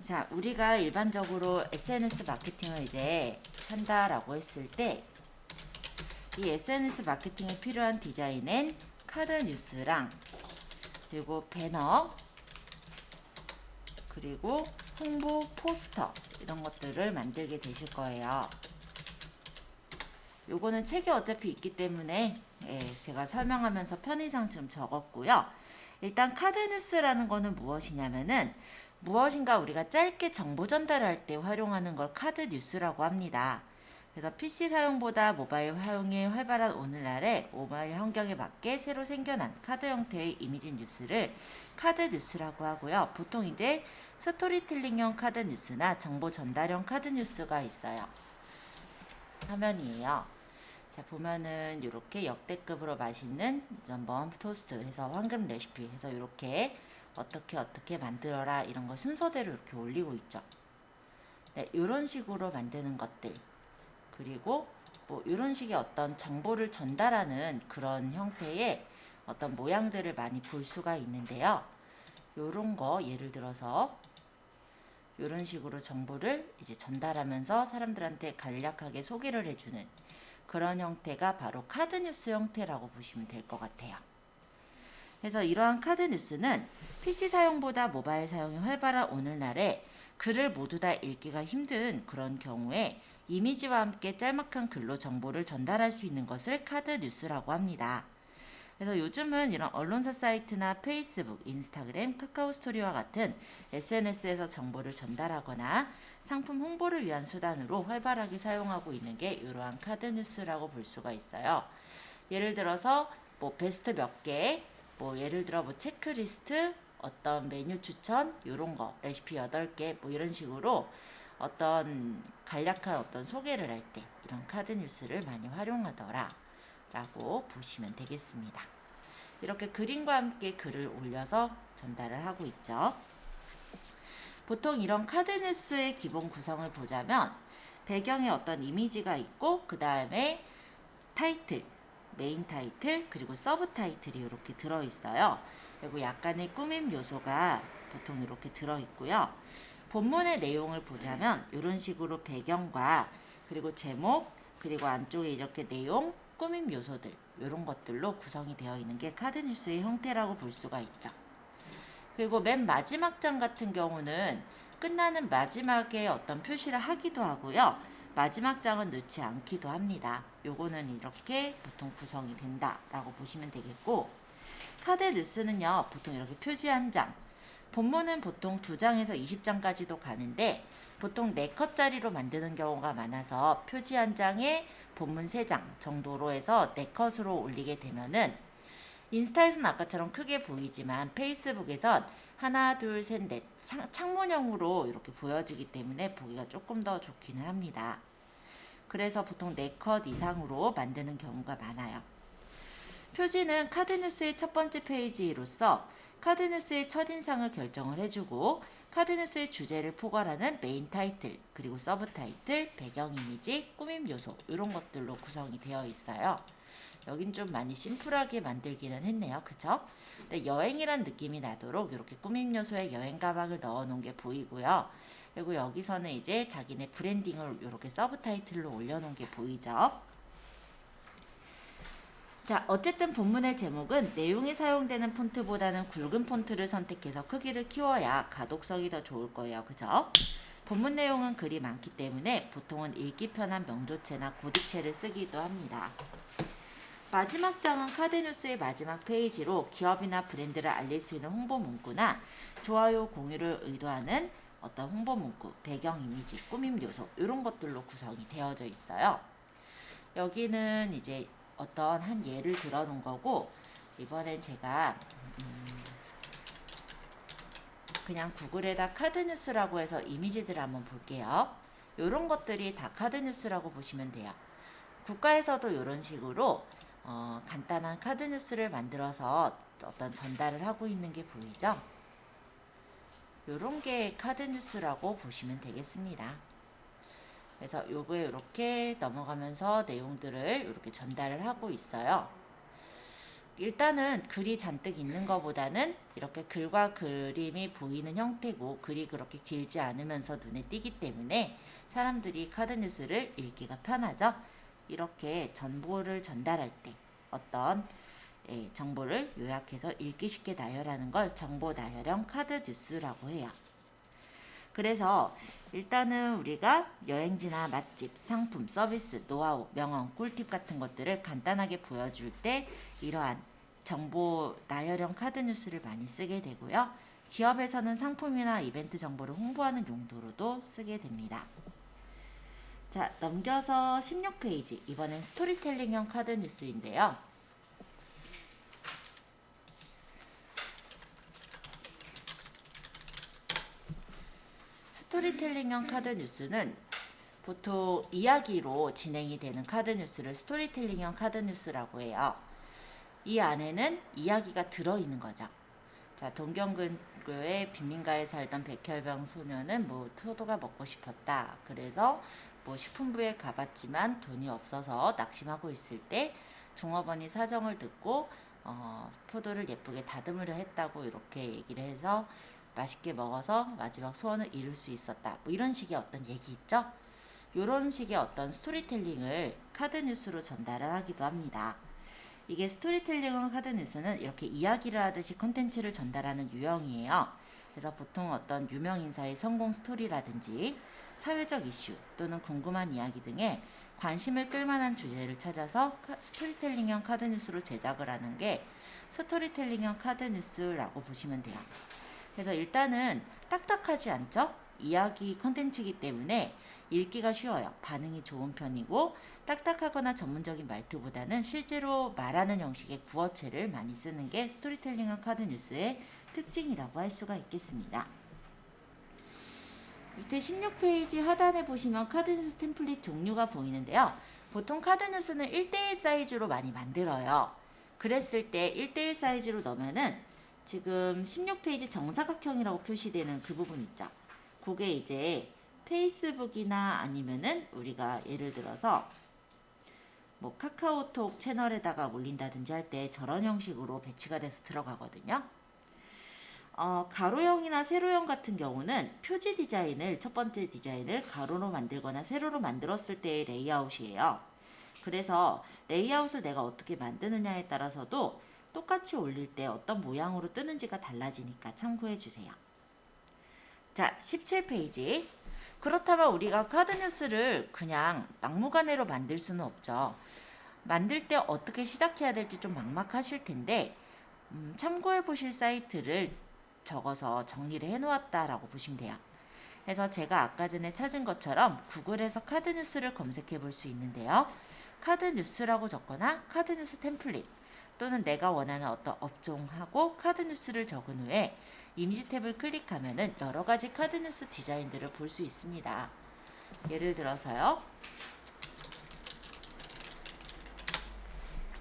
자, 우리가 일반적으로 SNS 마케팅을 이제 한다라고 했을 때, 이 SNS 마케팅에 필요한 디자인은 카드 뉴스랑, 그리고 배너, 그리고 홍보 포스터, 이런 것들을 만들게 되실 거예요. 요거는 책에 어차피 있기 때문에 제가 설명하면서 편의상 좀 적었고요. 일단 카드 뉴스라는 거는 무엇이냐면은 무엇인가 우리가 짧게 정보 전달할 때 활용하는 걸 카드 뉴스라고 합니다. 그래서 PC 사용보다 모바일 사용이 활발한 오늘날에 모바일 환경에 맞게 새로 생겨난 카드 형태의 이미지 뉴스를 카드 뉴스라고 하고요. 보통 이제 스토리텔링형 카드 뉴스나 정보 전달형 카드 뉴스가 있어요. 화면이에요. 자, 보면은 이렇게 역대급으로 맛있는 넘버원 토스트 해서 황금 레시피 해서 이렇게 어떻게 만들어라 이런 걸 순서대로 이렇게 올리고 있죠. 네, 이런 식으로 만드는 것들, 그리고 뭐 이런 식의 어떤 정보를 전달하는 그런 형태의 어떤 모양들을 많이 볼 수가 있는데요. 요런 거 예를 들어서 이런 식으로 정보를 이제 전달하면서 사람들한테 간략하게 소개를 해주는 그런 형태가 바로 카드 뉴스 형태라고 보시면 될 것 같아요. 그래서 이러한 카드 뉴스는 PC 사용보다 모바일 사용이 활발한 오늘날에 글을 모두 다 읽기가 힘든 그런 경우에 이미지와 함께 짤막한 글로 정보를 전달할 수 있는 것을 카드 뉴스라고 합니다. 그래서 요즘은 이런 언론사 사이트나 페이스북, 인스타그램, 카카오 스토리와 같은 SNS에서 정보를 전달하거나 상품 홍보를 위한 수단으로 활발하게 사용하고 있는 게 이러한 카드 뉴스라고 볼 수가 있어요. 예를 들어서 뭐 베스트 몇 개, 뭐 예를 들어 뭐 체크리스트, 어떤 메뉴 추천, 요런 거, 레시피 8개, 뭐 이런 식으로 어떤 간략한 어떤 소개를 할 때 이런 카드 뉴스를 많이 활용하더라 라고 보시면 되겠습니다. 이렇게 그림과 함께 글을 올려서 전달을 하고 있죠. 보통 이런 카드 뉴스의 기본 구성을 보자면 배경에 어떤 이미지가 있고 그 다음에 타이틀, 메인 타이틀, 그리고 서브 타이틀이 이렇게 들어있어요. 그리고 약간의 꾸밈 요소가 보통 이렇게 들어있고요. 본문의 내용을 보자면 이런 식으로 배경과 그리고 제목, 그리고 안쪽에 이렇게 내용, 꾸밈 요소들 이런 것들로 구성이 되어 있는 게 카드 뉴스의 형태라고 볼 수가 있죠. 그리고 맨 마지막 장 같은 경우는 끝나는 마지막에 어떤 표시를 하기도 하고요. 마지막 장은 넣지 않기도 합니다. 요거는 이렇게 보통 구성이 된다라고 보시면 되겠고, 카드 뉴스는요 보통 이렇게 표지 한 장, 본문은 보통 2장에서 20장까지도 가는데 보통 4컷짜리로 만드는 경우가 많아서 표지 한 장에 본문 3장 정도로 해서 4컷으로 올리게 되면은 인스타에서는 아까처럼 크게 보이지만 페이스북에선 하나, 둘, 셋, 넷 창문형으로 이렇게 보여지기 때문에 보기가 조금 더 좋기는 합니다. 그래서 보통 4컷 이상으로 만드는 경우가 많아요. 표지는 카드뉴스의 첫 번째 페이지로서 카드뉴스의 첫인상을 결정을 해주고 카드뉴스의 주제를 포괄하는 메인 타이틀, 그리고 서브 타이틀, 배경 이미지, 꾸밈 요소 이런 것들로 구성이 되어 있어요. 여긴 좀 많이 심플하게 만들기는 했네요. 그쵸? 근데 여행이란 느낌이 나도록 이렇게 꾸밈 요소에 여행 가방을 넣어 놓은 게 보이고요. 그리고 여기서는 이제 자기네 브랜딩을 이렇게 서브 타이틀로 올려놓은 게 보이죠. 자, 어쨌든 본문의 제목은 내용이 사용되는 폰트보다는 굵은 폰트를 선택해서 크기를 키워야 가독성이 더 좋을 거예요. 그죠? 본문 내용은 글이 많기 때문에 보통은 읽기 편한 명조체나 고딕체를 쓰기도 합니다. 마지막 장은 카드뉴스의 마지막 페이지로 기업이나 브랜드를 알릴 수 있는 홍보 문구나 좋아요, 공유를 의도하는 어떤 홍보 문구, 배경 이미지, 꾸밈 요소 이런 것들로 구성이 되어져 있어요. 여기는 이제 어떤 한 예를 들어 놓은 거고 이번엔 제가 그냥 구글에다 카드뉴스라고 해서 이미지들을 한번 볼게요. 이런 것들이 다 카드뉴스라고 보시면 돼요. 국가에서도 이런 식으로 간단한 카드뉴스를 만들어서 어떤 전달을 하고 있는 게 보이죠? 이런 게 카드뉴스라고 보시면 되겠습니다. 그래서 요거에 이렇게 넘어가면서 내용들을 이렇게 전달을 하고 있어요. 일단은 글이 잔뜩 있는 것보다는 이렇게 글과 그림이 보이는 형태고 글이 그렇게 길지 않으면서 눈에 띄기 때문에 사람들이 카드 뉴스를 읽기가 편하죠. 이렇게 정보를 전달할 때 어떤 정보를 요약해서 읽기 쉽게 나열하는 걸 정보 나열형 카드 뉴스라고 해요. 그래서 일단은 우리가 여행지나 맛집, 상품, 서비스, 노하우, 명언, 꿀팁 같은 것들을 간단하게 보여줄 때 이러한 정보 나열형 카드 뉴스를 많이 쓰게 되고요. 기업에서는 상품이나 이벤트 정보를 홍보하는 용도로도 쓰게 됩니다. 자, 넘겨서 16페이지. 이번엔 스토리텔링형 카드 뉴스인데요. 스토리텔링형 카드 뉴스는 보통 이야기로 진행이 되는 카드 뉴스를 스토리텔링형 카드 뉴스라고 해요. 이 안에는 이야기가 들어있는 거죠. 자, 동경근교의 빈민가에 살던 백혈병 소녀는 포도가 먹고 싶었다. 그래서 식품부에 가봤지만 돈이 없어서 낙심하고 있을 때 종업원이 사정을 듣고 포도를 예쁘게 다듬으려 했다고 이렇게 얘기를 해서 맛있게 먹어서 마지막 소원을 이룰 수 있었다. 이런 식의 어떤 얘기 있죠? 이런 식의 어떤 스토리텔링을 카드 뉴스로 전달을 하기도 합니다. 이게 스토리텔링 카드 뉴스는 이렇게 이야기를 하듯이 컨텐츠를 전달하는 유형이에요. 그래서 보통 어떤 유명 인사의 성공 스토리라든지 사회적 이슈 또는 궁금한 이야기 등에 관심을 끌만한 주제를 찾아서 스토리텔링형 카드 뉴스로 제작을 하는 게 스토리텔링형 카드 뉴스라고 보시면 돼요. 그래서 일단은 딱딱하지 않죠? 이야기 컨텐츠이기 때문에 읽기가 쉬워요. 반응이 좋은 편이고 딱딱하거나 전문적인 말투보다는 실제로 말하는 형식의 구어체를 많이 쓰는 게 스토리텔링형 카드 뉴스의 특징이라고 할 수가 있겠습니다. 밑에 16페이지 하단에 보시면 카드 뉴스 템플릿 종류가 보이는데요. 보통 카드 뉴스는 1대1 사이즈로 많이 만들어요. 그랬을 때 1대1 사이즈로 넣으면은 지금 16페이지 정사각형이라고 표시되는 그 부분 있죠. 그게 이제 페이스북이나 아니면은 우리가 예를 들어서 카카오톡 채널에다가 올린다든지 할 때 저런 형식으로 배치가 돼서 들어가거든요. 가로형이나 세로형 같은 경우는 표지 디자인을 첫 번째 디자인을 가로로 만들거나 세로로 만들었을 때의 레이아웃이에요. 그래서 레이아웃을 내가 어떻게 만드느냐에 따라서도 똑같이 올릴 때 어떤 모양으로 뜨는지가 달라지니까 참고해 주세요. 자, 17페이지. 그렇다면 우리가 카드 뉴스를 그냥 막무가내로 만들 수는 없죠. 만들 때 어떻게 시작해야 될지 좀 막막하실 텐데 참고해 보실 사이트를 적어서 정리를 해 놓았다라고 보시면 돼요. 그래서 제가 아까 전에 찾은 것처럼 구글에서 카드 뉴스를 검색해 볼 수 있는데요. 카드 뉴스라고 적거나 카드 뉴스 템플릿 또는 내가 원하는 어떤 업종하고 카드 뉴스를 적은 후에 이미지 탭을 클릭하면은 여러 가지 카드 뉴스 디자인들을 볼 수 있습니다. 예를 들어서요.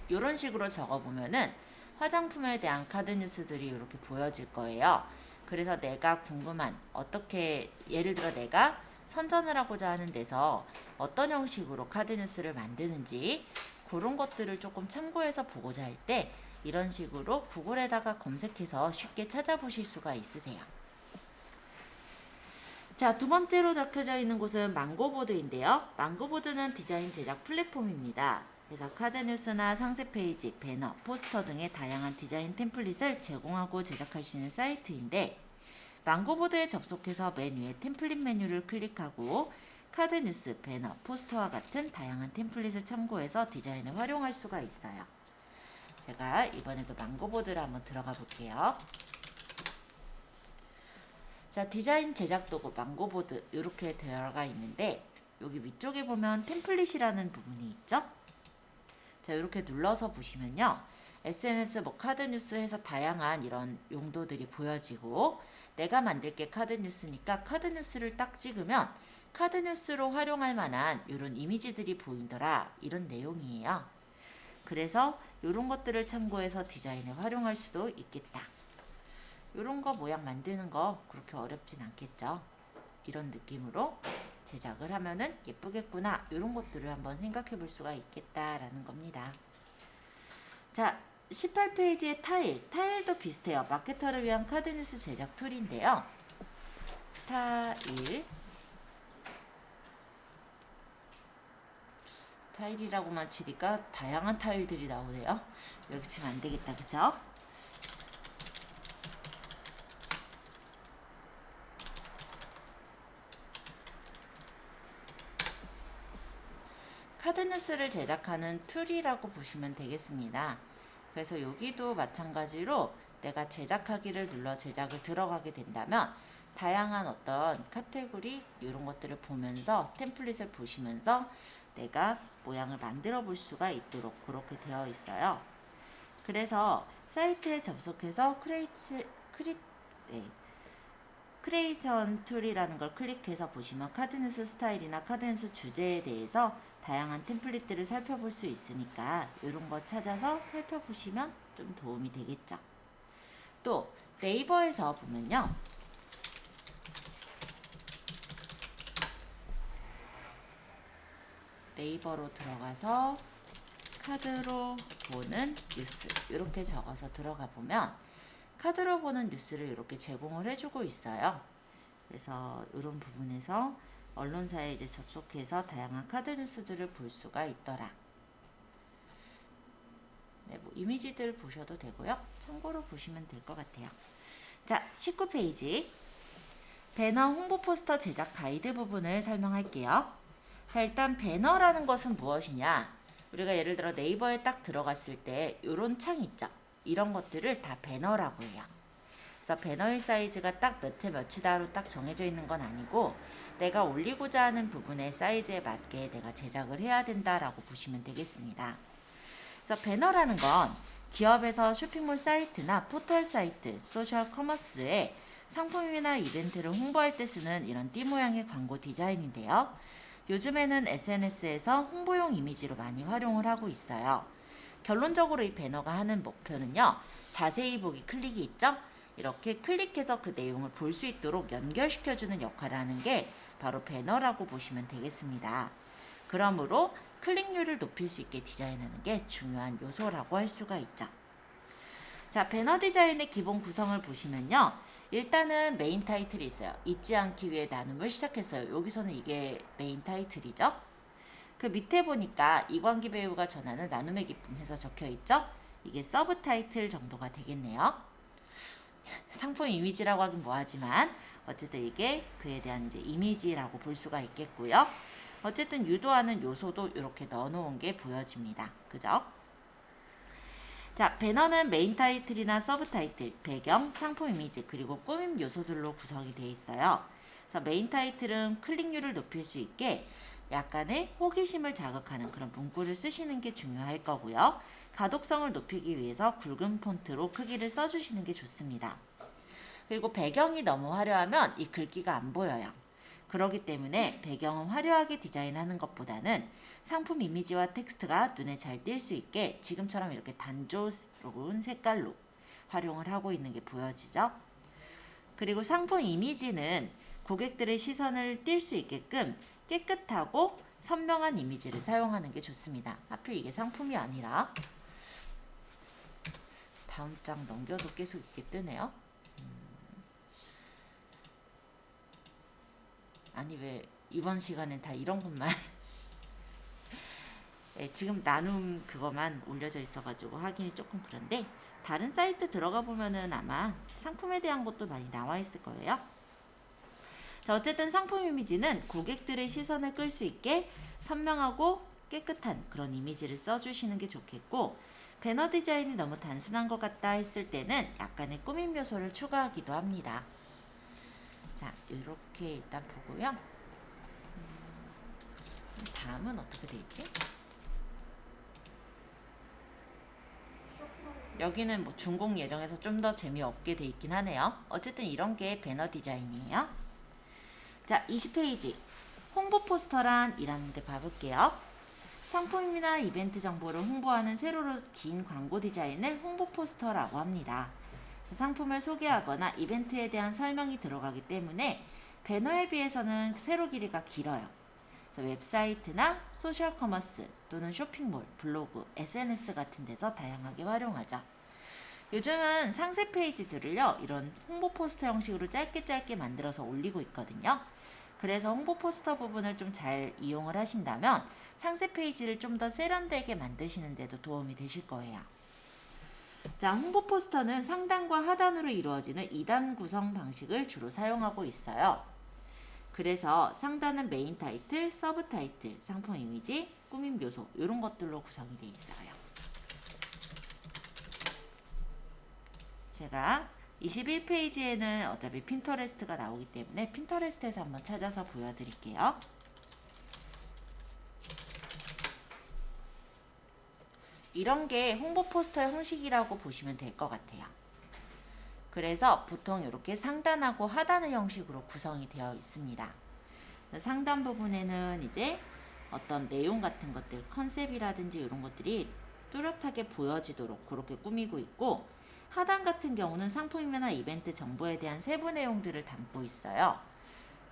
이런 식으로 적어보면은 화장품에 대한 카드 뉴스들이 이렇게 보여질 거예요. 그래서 내가 궁금한 어떻게 예를 들어 내가 선전을 하고자 하는 데서 어떤 형식으로 카드 뉴스를 만드는지 그런 것들을 조금 참고해서 보고자 할 때 이런 식으로 구글에다가 검색해서 쉽게 찾아보실 수가 있으세요. 자, 두 번째로 적혀져 있는 곳은 망고보드인데요. 망고보드는 디자인 제작 플랫폼입니다. 그래서 카드 뉴스나 상세 페이지, 배너, 포스터 등의 다양한 디자인 템플릿을 제공하고 제작할 수 있는 사이트인데 망고보드에 접속해서 맨 위에 템플릿 메뉴를 클릭하고 카드 뉴스, 배너, 포스터와 같은 다양한 템플릿을 참고해서 디자인에 활용할 수가 있어요. 제가 이번에도 망고보드를 한번 들어가 볼게요. 자, 디자인 제작 도구 망고보드 이렇게 들어가 있는데 여기 위쪽에 보면 템플릿이라는 부분이 있죠. 자, 이렇게 눌러서 보시면요. SNS, 카드 뉴스 해서 다양한 이런 용도들이 보여지고 내가 만들 게 카드 뉴스니까 카드 뉴스를 딱 찍으면 카드 뉴스로 활용할 만한 이런 이미지들이 보이더라. 이런 내용이에요. 그래서 이런 것들을 참고해서 디자인에 활용할 수도 있겠다. 이런 거 모양 만드는 거 그렇게 어렵진 않겠죠. 이런 느낌으로 제작을 하면은 예쁘겠구나. 이런 것들을 한번 생각해 볼 수가 있겠다라는 겁니다. 자, 18페이지의 타일도 비슷해요. 마케터를 위한 카드뉴스 제작 툴인데요. 타일이라고만 치니까 다양한 타일들이 나오네요. 이렇게 치면 안 되겠다, 그죠? 카드뉴스를 제작하는 툴이라고 보시면 되겠습니다. 그래서 여기도 마찬가지로 내가 제작하기를 눌러 제작을 들어가게 된다면 다양한 어떤 카테고리 이런 것들을 보면서 템플릿을 보시면서 내가 모양을 만들어 볼 수가 있도록 그렇게 되어 있어요. 그래서 사이트에 접속해서 크리에이션 툴이라는 걸 클릭해서 보시면 카드뉴스 스타일이나 카드뉴스 주제에 대해서 다양한 템플릿들을 살펴볼 수 있으니까 이런 거 찾아서 살펴보시면 좀 도움이 되겠죠. 또 네이버에서 보면요. 네이버로 들어가서 카드로 보는 뉴스 이렇게 적어서 들어가 보면 카드로 보는 뉴스를 이렇게 제공을 해주고 있어요. 그래서 이런 부분에서 언론사에 이제 접속해서 다양한 카드 뉴스들을 볼 수가 있더라. 네, 뭐 이미지들 보셔도 되고요. 참고로 보시면 될 것 같아요. 자, 19페이지. 배너 홍보 포스터 제작 가이드 부분을 설명할게요. 자, 일단 배너라는 것은 무엇이냐? 우리가 예를 들어 네이버에 딱 들어갔을 때 이런 창 있죠? 이런 것들을 다 배너라고 해요. 그래서 배너의 사이즈가 딱 몇 회 몇이다로 딱 정해져 있는 건 아니고 내가 올리고자 하는 부분의 사이즈에 맞게 내가 제작을 해야 된다라고 보시면 되겠습니다. 그래서 배너라는 건 기업에서 쇼핑몰 사이트나 포털 사이트, 소셜 커머스에 상품이나 이벤트를 홍보할 때 쓰는 이런 띠 모양의 광고 디자인인데요. 요즘에는 SNS에서 홍보용 이미지로 많이 활용을 하고 있어요. 결론적으로 이 배너가 하는 목표는요. 자세히 보기 클릭이 있죠? 이렇게 클릭해서 그 내용을 볼 수 있도록 연결시켜주는 역할을 하는 게 바로 배너라고 보시면 되겠습니다. 그러므로 클릭률을 높일 수 있게 디자인하는 게 중요한 요소라고 할 수가 있죠. 자, 배너 디자인의 기본 구성을 보시면요. 일단은 메인 타이틀이 있어요. 잊지 않기 위해 나눔을 시작했어요. 여기서는 이게 메인 타이틀이죠. 그 밑에 보니까 이광기 배우가 전하는 나눔의 기쁨 해서 적혀 있죠. 이게 서브 타이틀 정도가 되겠네요. 상품 이미지라고 하긴 뭐하지만 어쨌든 이게 그에 대한 이제 이미지라고 볼 수가 있겠고요. 어쨌든 유도하는 요소도 이렇게 넣어놓은 게 보여집니다. 그죠? 자, 배너는 메인 타이틀이나 서브 타이틀, 배경, 상품 이미지, 그리고 꾸밈 요소들로 구성이 되어 있어요. 그래서 메인 타이틀은 클릭률을 높일 수 있게 약간의 호기심을 자극하는 그런 문구를 쓰시는 게 중요할 거고요. 가독성을 높이기 위해서 굵은 폰트로 크기를 써주시는 게 좋습니다. 그리고 배경이 너무 화려하면 이 글귀가 안 보여요. 그렇기 때문에 배경은 화려하게 디자인하는 것보다는 상품 이미지와 텍스트가 눈에 잘 띌 수 있게 지금처럼 이렇게 단조로운 색깔로 활용을 하고 있는 게 보여지죠. 그리고 상품 이미지는 고객들의 시선을 띌 수 있게끔 깨끗하고 선명한 이미지를 사용하는 게 좋습니다. 하필 이게 상품이 아니라 다음 장 넘겨도 계속 이렇게 뜨네요. 아니 왜 이번 시간엔 다 이런 것만 네, 지금 나눔 그거만 올려져 있어가지고 하기는 조금 그런데 다른 사이트 들어가 보면은 아마 상품에 대한 것도 많이 나와 있을 거예요. 자, 어쨌든 상품 이미지는 고객들의 시선을 끌 수 있게 선명하고 깨끗한 그런 이미지를 써주시는 게 좋겠고 배너 디자인이 너무 단순한 것 같다 했을 때는 약간의 꾸밈 요소를 추가하기도 합니다. 자, 이렇게 일단 보고요. 다음은 어떻게 돼 있지? 여기는 뭐 준공 예정에서 좀 더 재미없게 돼 있긴 하네요. 어쨌든 이런 게 배너 디자인이에요. 자, 20페이지. 홍보 포스터란 이라는 데 봐볼게요. 상품이나 이벤트 정보를 홍보하는 세로로 긴 광고 디자인을 홍보 포스터라고 합니다. 상품을 소개하거나 이벤트에 대한 설명이 들어가기 때문에 배너에 비해서는 세로 길이가 길어요. 그래서 웹사이트나 소셜 커머스 또는 쇼핑몰, 블로그, SNS 같은 데서 다양하게 활용하죠. 요즘은 상세 페이지들을요, 이런 홍보 포스터 형식으로 짧게 만들어서 올리고 있거든요. 그래서 홍보 포스터 부분을 좀 잘 이용을 하신다면 상세 페이지를 좀 더 세련되게 만드시는 데도 도움이 되실 거예요. 자, 홍보 포스터는 상단과 하단으로 이루어지는 2단 구성 방식을 주로 사용하고 있어요. 그래서 상단은 메인 타이틀, 서브 타이틀, 상품 이미지, 꾸민 묘소 이런 것들로 구성이 되어 있어요. 제가 21페이지에는 어차피 핀터레스트가 나오기 때문에 핀터레스트에서 한번 찾아서 보여드릴게요. 이런 게 홍보 포스터의 형식이라고 보시면 될 것 같아요. 그래서 보통 이렇게 상단하고 하단의 형식으로 구성이 되어 있습니다. 상단 부분에는 이제 어떤 내용 같은 것들, 컨셉이라든지 이런 것들이 뚜렷하게 보여지도록 그렇게 꾸미고 있고, 하단 같은 경우는 상품이나 이벤트 정보에 대한 세부 내용들을 담고 있어요.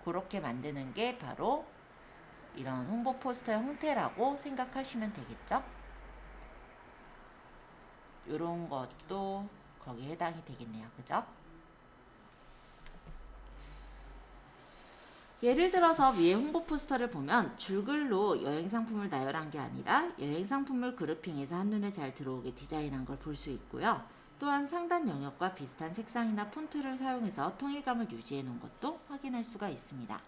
그렇게 만드는 게 바로 이런 홍보 포스터의 형태라고 생각하시면 되겠죠? 이런 것도 거기에 해당이 되겠네요. 그죠? 예를 들어서 위에 홍보 포스터를 보면 줄글로 여행 상품을 나열한 게 아니라 여행 상품을 그룹핑해서 한눈에 잘 들어오게 디자인한 걸 볼 수 있고요. 또한 상단 영역과 비슷한 색상이나 폰트를 사용해서 통일감을 유지해 놓은 것도 확인할 수가 있습니다.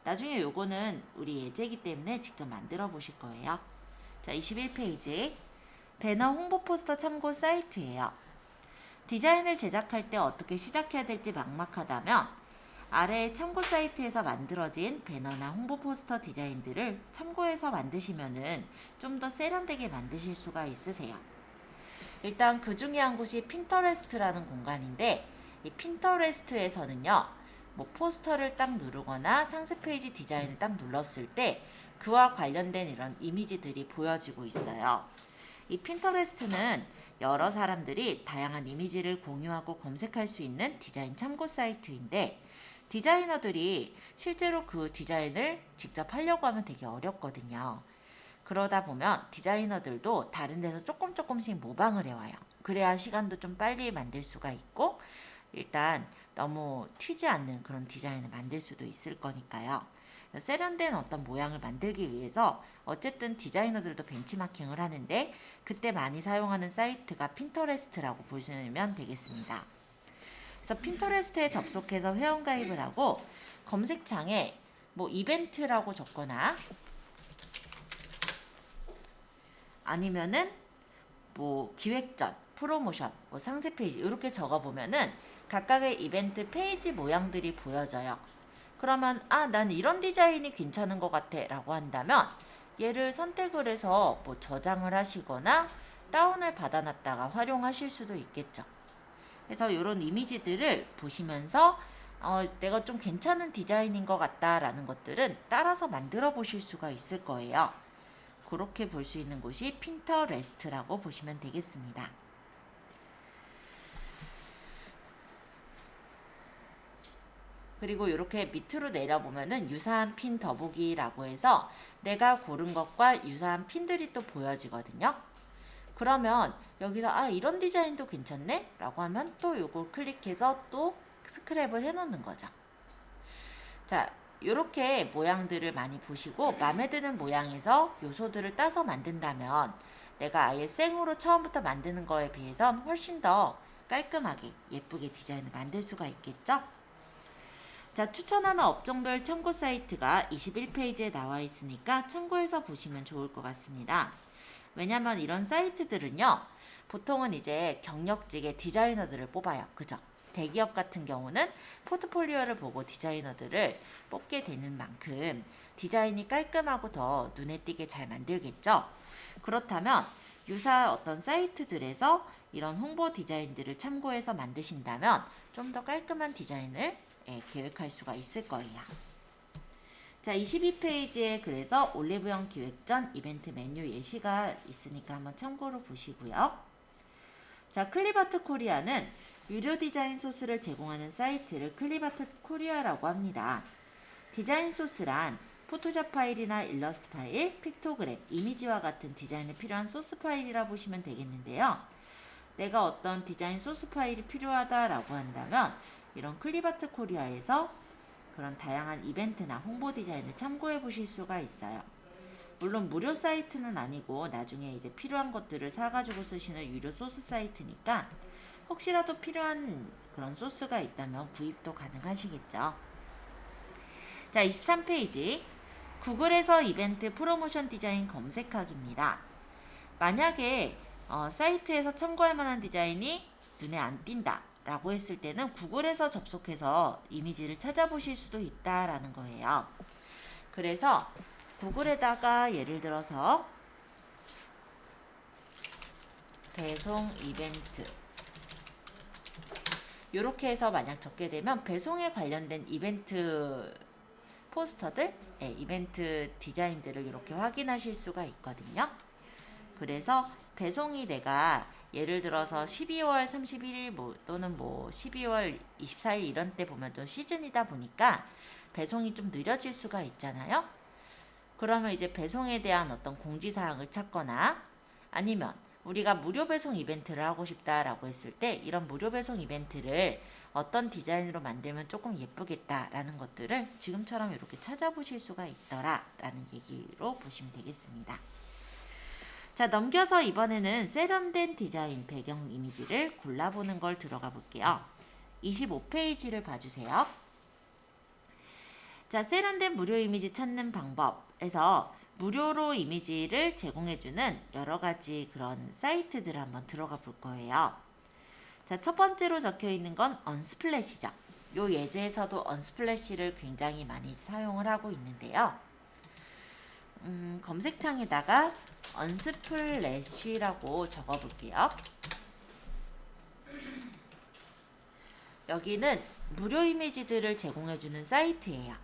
나중에 요거는 우리 예제이기 때문에 직접 만들어 보실 거예요. 자, 21페이지 배너 홍보 포스터 참고 사이트예요. 디자인을 제작할 때 어떻게 시작해야 될지 막막하다면 아래의 참고 사이트에서 만들어진 배너나 홍보 포스터 디자인들을 참고해서 만드시면은 좀 더 세련되게 만드실 수가 있으세요. 일단 그 중에 한 곳이 핀터레스트라는 공간인데, 이 핀터레스트에서는요, 뭐 포스터를 딱 누르거나 상세 페이지 디자인을 딱 눌렀을 때 그와 관련된 이런 이미지들이 보여지고 있어요. 이 핀터레스트는 여러 사람들이 다양한 이미지를 공유하고 검색할 수 있는 디자인 참고 사이트인데, 디자이너들이 실제로 그 디자인을 직접 하려고 하면 되게 어렵거든요. 그러다 보면 디자이너들도 다른 데서 조금씩 모방을 해와요. 그래야 시간도 좀 빨리 만들 수가 있고, 일단 너무 튀지 않는 그런 디자인을 만들 수도 있을 거니까요. 세련된 어떤 모양을 만들기 위해서 어쨌든 디자이너들도 벤치마킹을 하는데, 그때 많이 사용하는 사이트가 핀터레스트라고 보시면 되겠습니다. 그래서 핀터레스트에 접속해서 회원가입을 하고 검색창에 뭐 이벤트라고 적거나 아니면은 뭐 기획전, 프로모션, 뭐 상세 페이지 이렇게 적어보면은 각각의 이벤트 페이지 모양들이 보여져요. 그러면 난 이런 디자인이 괜찮은 것 같아 라고 한다면 얘를 선택을 해서 뭐 저장을 하시거나 다운을 받아놨다가 활용하실 수도 있겠죠. 그래서 이런 이미지들을 보시면서 내가 좀 괜찮은 디자인인 것 같다라는 것들은 따라서 만들어 보실 수가 있을 거예요. 그렇게 볼 수 있는 곳이 핀터레스트라고 보시면 되겠습니다. 그리고 이렇게 밑으로 내려보면은 유사한 핀 더보기라고 해서 내가 고른 것과 유사한 핀들이 또 보여지거든요. 그러면 여기서 이런 디자인도 괜찮네? 라고 하면 또 요거 클릭해서 또 스크랩을 해놓는 거죠. 자, 요렇게 모양들을 많이 보시고 마음에 드는 모양에서 요소들을 따서 만든다면 내가 아예 생으로 처음부터 만드는 거에 비해선 훨씬 더 깔끔하게 예쁘게 디자인을 만들 수가 있겠죠? 자, 추천하는 업종별 참고 사이트가 21페이지에 나와 있으니까 참고해서 보시면 좋을 것 같습니다. 왜냐면 이런 사이트들은요, 보통은 이제 경력직의 디자이너들을 뽑아요. 그죠? 대기업 같은 경우는 포트폴리오를 보고 디자이너들을 뽑게 되는 만큼 디자인이 깔끔하고 더 눈에 띄게 잘 만들겠죠? 그렇다면 유사 어떤 사이트들에서 이런 홍보 디자인들을 참고해서 만드신다면 좀 더 깔끔한 디자인을 계획할 수가 있을 거예요. 자, 22페이지에 그래서 올리브영 기획전 이벤트 메뉴 예시가 있으니까 한번 참고로 보시고요. 자, 클립아트 코리아는 유료 디자인 소스를 제공하는 사이트를 클립아트 코리아라고 합니다. 디자인 소스란 포토샵 파일이나 일러스트 파일, 픽토그램, 이미지와 같은 디자인에 필요한 소스 파일이라 보시면 되겠는데요. 내가 어떤 디자인 소스 파일이 필요하다라고 한다면 이런 클립아트 코리아에서 그런 다양한 이벤트나 홍보 디자인을 참고해 보실 수가 있어요. 물론 무료 사이트는 아니고 나중에 이제 필요한 것들을 사가지고 쓰시는 유료 소스 사이트니까 혹시라도 필요한 그런 소스가 있다면 구입도 가능하시겠죠. 자, 23페이지. 구글에서 이벤트 프로모션 디자인 검색하기입니다. 만약에 사이트에서 참고할 만한 디자인이 눈에 안 띈다 라고 했을 때는 구글에서 접속해서 이미지를 찾아보실 수도 있다라는 거예요. 그래서 구글에다가 예를 들어서 배송 이벤트 이렇게 해서 만약 적게 되면 배송에 관련된 이벤트 포스터들, 이벤트 디자인들을 이렇게 확인하실 수가 있거든요. 그래서 배송이 내가 예를 들어서 12월 31일 또는 12월 24일 이런 때 보면 좀 시즌이다 보니까 배송이 좀 느려질 수가 있잖아요. 그러면 이제 배송에 대한 어떤 공지사항을 찾거나 아니면 우리가 무료 배송 이벤트를 하고 싶다라고 했을 때 이런 무료 배송 이벤트를 어떤 디자인으로 만들면 조금 예쁘겠다라는 것들을 지금처럼 이렇게 찾아보실 수가 있더라라는 얘기로 보시면 되겠습니다. 자, 넘겨서 이번에는 세련된 디자인 배경 이미지를 골라보는 걸 들어가 볼게요. 25페이지를 봐주세요. 자, 세련된 무료 이미지 찾는 방법에서 무료로 이미지를 제공해주는 여러 가지 그런 사이트들을 한번 들어가 볼 거예요. 자, 첫 번째로 적혀 있는 건 언스플래시죠. 요 예제에서도 언스플래시를 굉장히 많이 사용을 하고 있는데요. 검색창에다가 언스플래시라고 적어 볼게요. 여기는 무료 이미지들을 제공해주는 사이트예요.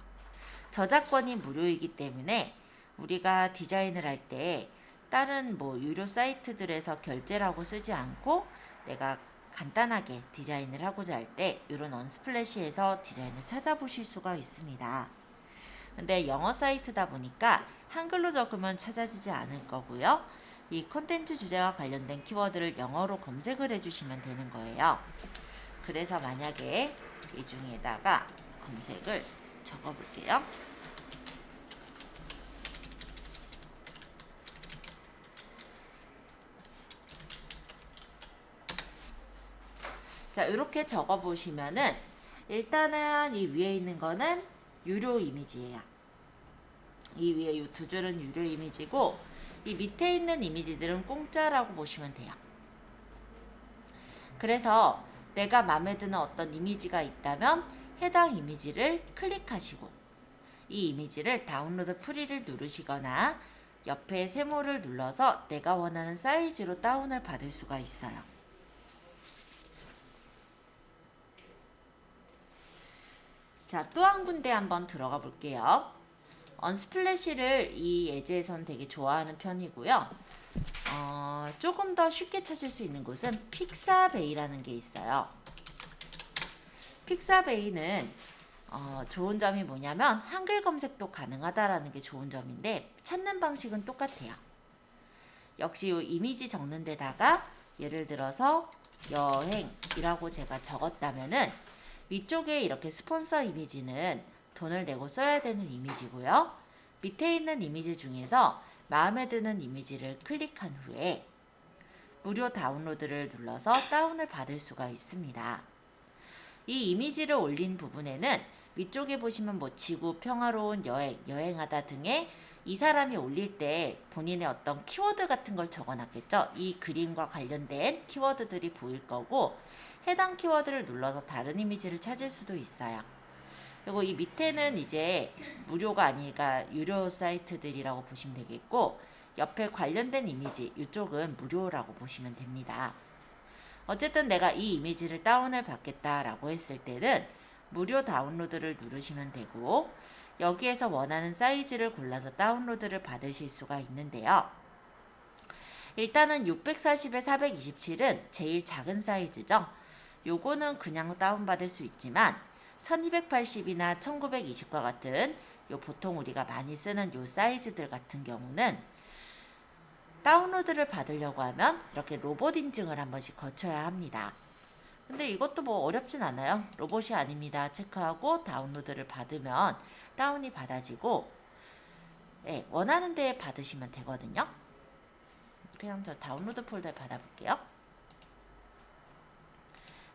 저작권이 무료이기 때문에 우리가 디자인을 할 때 다른 유료 사이트들에서 결제를 하고 쓰지 않고 내가 간단하게 디자인을 하고자 할 때 이런 언스플래시에서 디자인을 찾아보실 수가 있습니다. 근데 영어 사이트다 보니까 한글로 적으면 찾아지지 않을 거고요. 이 콘텐츠 주제와 관련된 키워드를 영어로 검색을 해주시면 되는 거예요. 그래서 만약에 이 중에다가 검색을 적어볼게요. 자, 이렇게 적어보시면은 일단은 이 위에 있는 거는 유료 이미지예요. 이 위에 이 두 줄은 유료 이미지고 이 밑에 있는 이미지들은 공짜라고 보시면 돼요. 그래서 내가 마음에 드는 어떤 이미지가 있다면 해당 이미지를 클릭하시고 이 이미지를 다운로드 프리를 누르시거나 옆에 세모를 눌러서 내가 원하는 사이즈로 다운을 받을 수가 있어요. 자, 또 한 군데 한번 들어가 볼게요. 언스플래시를 이 예제에서는 되게 좋아하는 편이고요. 조금 더 쉽게 찾을 수 있는 곳은 픽사베이라는 게 있어요. 픽사베이는 좋은 점이 뭐냐면 한글 검색도 가능하다라는 게 좋은 점인데 찾는 방식은 똑같아요. 역시 이 이미지 적는 데다가 예를 들어서 여행이라고 제가 적었다면은 위쪽에 이렇게 스폰서 이미지는 돈을 내고 써야 되는 이미지고요. 밑에 있는 이미지 중에서 마음에 드는 이미지를 클릭한 후에 무료 다운로드를 눌러서 다운을 받을 수가 있습니다. 이 이미지를 올린 부분에는 위쪽에 보시면 지구 평화로운 여행하다 등의 이 사람이 올릴 때 본인의 어떤 키워드 같은 걸 적어놨겠죠. 이 그림과 관련된 키워드들이 보일 거고 해당 키워드를 눌러서 다른 이미지를 찾을 수도 있어요. 그리고 이 밑에는 이제 무료가 아니라 유료 사이트들이라고 보시면 되겠고 옆에 관련된 이미지 이쪽은 무료라고 보시면 됩니다. 어쨌든 내가 이 이미지를 다운을 받겠다라고 했을 때는 무료 다운로드를 누르시면 되고 여기에서 원하는 사이즈를 골라서 다운로드를 받으실 수가 있는데요. 일단은 640에 427은 제일 작은 사이즈죠. 요거는 그냥 다운받을 수 있지만 1280이나 1920과 같은 요 보통 우리가 많이 쓰는 요 사이즈들 같은 경우는 다운로드를 받으려고 하면 이렇게 로봇 인증을 한 번씩 거쳐야 합니다. 근데 이것도 뭐 어렵진 않아요. 로봇이 아닙니다. 체크하고 다운로드를 받으면 다운이 받아지고, 네, 원하는 데에 받으시면 되거든요. 그냥 저 다운로드 폴더에 받아볼게요.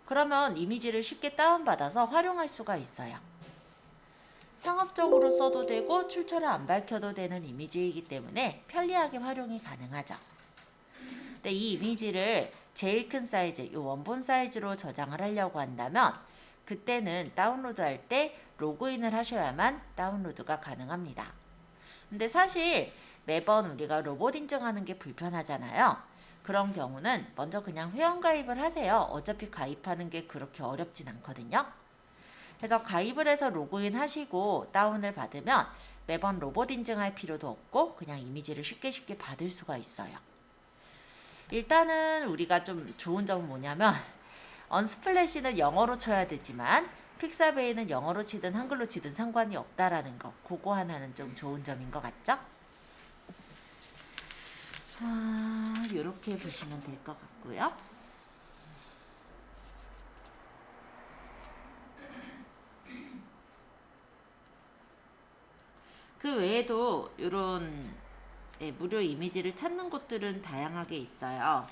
그러면 이미지를 쉽게 다운받아서 활용할 수가 있어요. 상업적으로 써도 되고 출처를 안 밝혀도 되는 이미지이기 때문에 편리하게 활용이 가능하죠. 근데 이 이미지를 제일 큰 사이즈, 이 원본 사이즈로 저장을 하려고 한다면 그때는 다운로드 할 때 로그인을 하셔야만 다운로드가 가능합니다. 근데 사실 매번 우리가 로봇 인증하는 게 불편하잖아요. 그런 경우는 먼저 그냥 회원가입을 하세요. 어차피 가입하는 게 그렇게 어렵진 않거든요. 그래서 가입을 해서 로그인 하시고 다운을 받으면 매번 로봇 인증할 필요도 없고 그냥 이미지를 쉽게 받을 수가 있어요. 일단은 우리가 좀 좋은 점은 뭐냐면 언스플래시는 영어로 쳐야 되지만 픽사베이는 영어로 치든 한글로 치든 상관이 없다라는 거, 그거 하나는 좀 좋은 점인 것 같죠? 이렇게 보시면 될 것 같고요. 그 외에도 이런 무료 이미지를 찾는 곳들은 다양하게 있어요.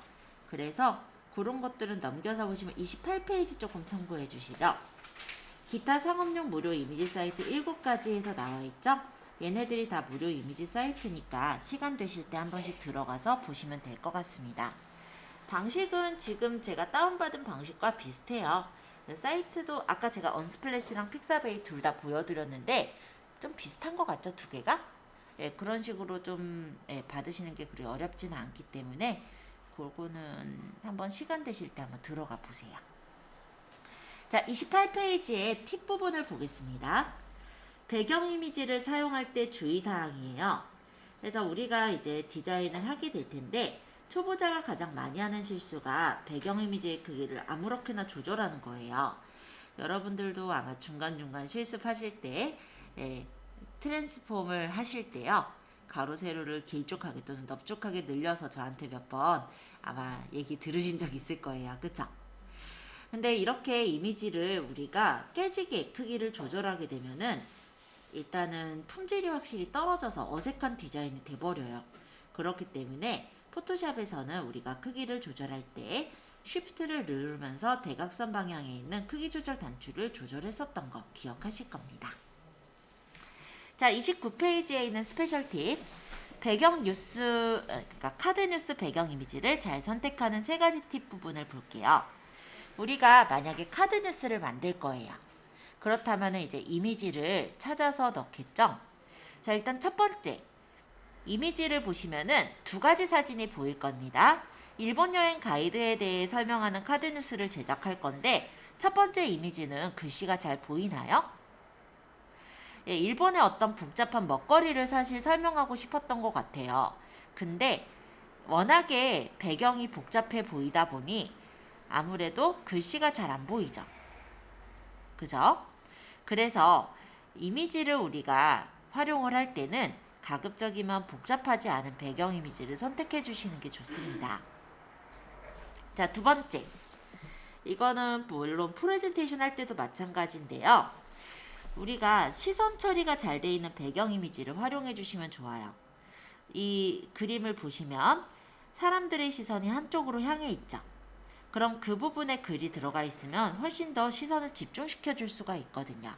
그래서 그런 것들은 넘겨서 보시면 28페이지 조금 참고해 주시죠. 기타 상업용 무료 이미지 사이트 7가지 해서 나와 있죠. 얘네들이 다 무료 이미지 사이트니까 시간 되실 때 한 번씩 들어가서 보시면 될 것 같습니다. 방식은 지금 제가 다운받은 방식과 비슷해요. 사이트도 아까 제가 언스플래시랑 픽사베이 둘 다 보여드렸는데 좀 비슷한 것 같죠, 두 개가? 예, 그런 식으로 좀 받으시는 게 그리 어렵지는 않기 때문에 그거는 한번 시간 되실 때 한번 들어가 보세요. 자, 28페이지의 팁 부분을 보겠습니다. 배경 이미지를 사용할 때 주의사항이에요. 그래서 우리가 이제 디자인을 하게 될 텐데 초보자가 가장 많이 하는 실수가 배경 이미지의 크기를 아무렇게나 조절하는 거예요. 여러분들도 아마 중간중간 실습하실 때 트랜스폼을 하실 때요. 가로 세로를 길쭉하게 또는 넓적하게 늘려서 저한테 몇 번 아마 얘기 들으신 적 있을 거예요. 그쵸? 근데 이렇게 이미지를 우리가 깨지게 크기를 조절하게 되면은 일단은 품질이 확실히 떨어져서 어색한 디자인이 돼버려요. 그렇기 때문에 포토샵에서는 우리가 크기를 조절할 때 쉬프트를 누르면서 대각선 방향에 있는 크기 조절 단추를 조절했었던 거 기억하실 겁니다. 자, 29페이지에 있는 스페셜 팁. 배경 뉴스, 그러니까 카드 뉴스 배경 이미지를 잘 선택하는 3가지 팁 부분을 볼게요. 우리가 만약에 카드 뉴스를 만들 거예요. 그렇다면 이제 이미지를 찾아서 넣겠죠. 자, 일단 첫 번째 이미지를 보시면은 2가지 사진이 보일 겁니다. 일본 여행 가이드에 대해 설명하는 카드 뉴스를 제작할 건데 첫 번째 이미지는 글씨가 잘 보이나요? 예, 일본의 어떤 복잡한 먹거리를 사실 설명하고 싶었던 것 같아요. 근데 워낙에 배경이 복잡해 보이다 보니 아무래도 글씨가 잘 안 보이죠. 그죠? 그래서 이미지를 우리가 활용을 할 때는 가급적이면 복잡하지 않은 배경 이미지를 선택해 주시는 게 좋습니다. 자, 2번째. 이거는 물론 프레젠테이션 할 때도 마찬가지인데요. 우리가 시선 처리가 잘 돼 있는 배경 이미지를 활용해 주시면 좋아요. 이 그림을 보시면 사람들의 시선이 한쪽으로 향해 있죠. 그럼 그 부분에 글이 들어가 있으면 훨씬 더 시선을 집중시켜 줄 수가 있거든요.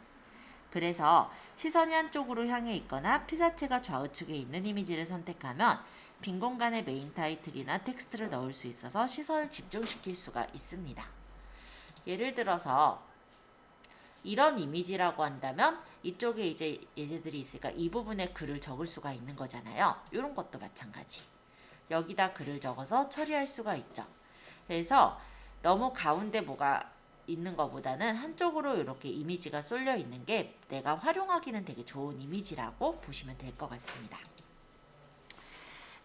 그래서 시선이 한쪽으로 향해 있거나 피사체가 좌우측에 있는 이미지를 선택하면 빈 공간에 메인 타이틀이나 텍스트를 넣을 수 있어서 시선을 집중시킬 수가 있습니다. 예를 들어서 이런 이미지라고 한다면 이쪽에 이제 얘네들이 있으니까 이 부분에 글을 적을 수가 있는 거잖아요. 이런 것도 마찬가지. 여기다 글을 적어서 처리할 수가 있죠. 그래서 너무 가운데 뭐가 있는 것보다는 한쪽으로 이렇게 이미지가 쏠려 있는 게 내가 활용하기는 되게 좋은 이미지라고 보시면 될 것 같습니다.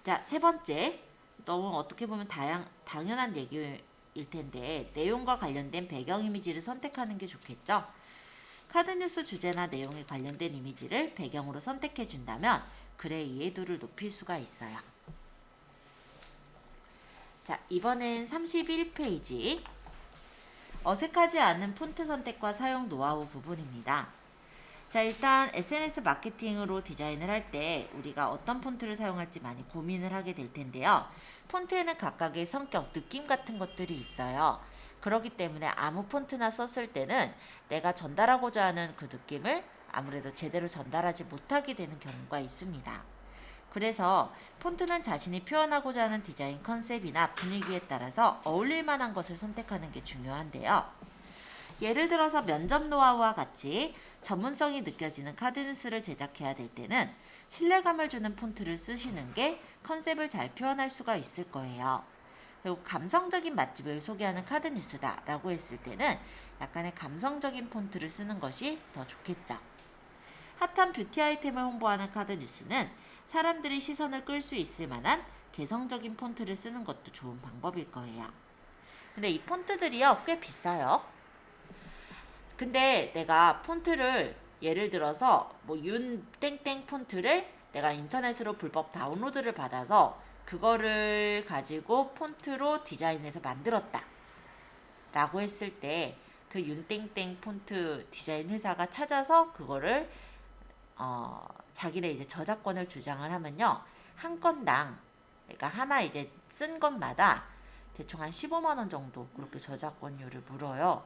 자, 3번째. 너무 어떻게 보면 당연한 얘기일 텐데 내용과 관련된 배경 이미지를 선택하는 게 좋겠죠. 카드뉴스 주제나 내용에 관련된 이미지를 배경으로 선택해 준다면 글의 이해도를 높일 수가 있어요. 자, 이번엔 31페이지. 어색하지 않은 폰트 선택과 사용 노하우 부분입니다. 자, 일단 SNS 마케팅으로 디자인을 할 때 우리가 어떤 폰트를 사용할지 많이 고민을 하게 될 텐데요. 폰트에는 각각의 성격, 느낌 같은 것들이 있어요. 그렇기 때문에 아무 폰트나 썼을 때는 내가 전달하고자 하는 그 느낌을 아무래도 제대로 전달하지 못하게 되는 경우가 있습니다. 그래서 폰트는 자신이 표현하고자 하는 디자인 컨셉이나 분위기에 따라서 어울릴 만한 것을 선택하는 게 중요한데요. 예를 들어서 면접 노하우와 같이 전문성이 느껴지는 카드뉴스를 제작해야 될 때는 신뢰감을 주는 폰트를 쓰시는 게 컨셉을 잘 표현할 수가 있을 거예요. 그리고 감성적인 맛집을 소개하는 카드뉴스다 라고 했을 때는 약간의 감성적인 폰트를 쓰는 것이 더 좋겠죠. 핫한 뷰티 아이템을 홍보하는 카드뉴스는 사람들이 시선을 끌 수 있을 만한 개성적인 폰트를 쓰는 것도 좋은 방법일 거예요. 근데 이 폰트들이요, 꽤 비싸요. 근데 내가 폰트를 예를 들어서 뭐 윤땡땡 폰트를 내가 인터넷으로 불법 다운로드를 받아서 그거를 가지고 폰트로 디자인해서 만들었다 라고 했을 때 그 윤땡땡 폰트 디자인 회사가 찾아서 그거를 자기네 이제 저작권을 주장을 하면요, 한 건당, 그러니까 하나 이제 쓴 것마다 대충 한 15만 원 정도 그렇게 저작권료를 물어요.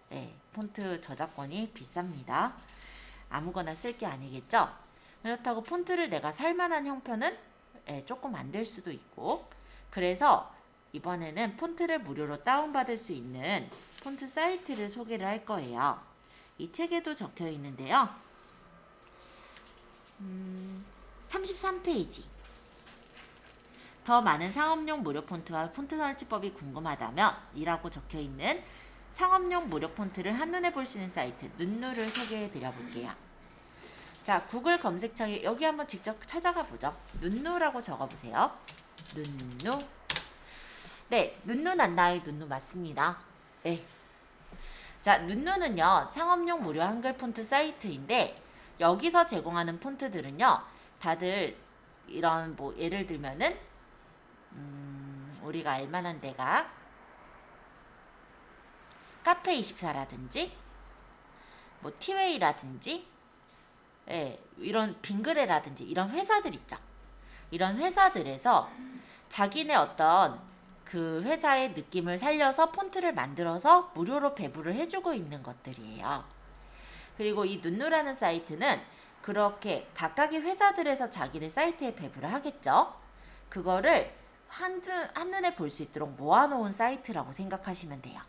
네, 폰트 저작권이 비쌉니다. 아무거나 쓸 게 아니겠죠? 그렇다고 폰트를 내가 살만한 형편은 조금 안 될 수도 있고, 그래서 이번에는 폰트를 무료로 다운받을 수 있는 폰트 사이트를 소개를 할 거예요. 이 책에도 적혀 있는데요. 33페이지. 더 많은 상업용 무료 폰트와 폰트 설치법이 궁금하다면 이라고 적혀 있는 상업용 무료 폰트를 한눈에 볼 수 있는 사이트 눈누를 소개해 드려 볼게요. 자, 구글 검색창에 여기 한번 직접 찾아가 보죠. 눈누라고 적어 보세요. 눈누. 네, 눈누 난나의 눈누 맞습니다. 네. 자, 눈누는요, 상업용 무료 한글 폰트 사이트인데 여기서 제공하는 폰트들은요, 다들 이런 뭐 예를 들면은 우리가 알만한 데가 카페24라든지 뭐 티웨이라든지 이런 빙그레라든지 이런 회사들 있죠. 이런 회사들에서 자기네 어떤 그 회사의 느낌을 살려서 폰트를 만들어서 무료로 배부를 해주고 있는 것들이에요. 그리고 이 눈누라는 사이트는 그렇게 각각의 회사들에서 자기네 사이트에 배부를 하겠죠. 그거를 한눈에 볼 수 있도록 모아놓은 사이트라고 생각하시면 돼요.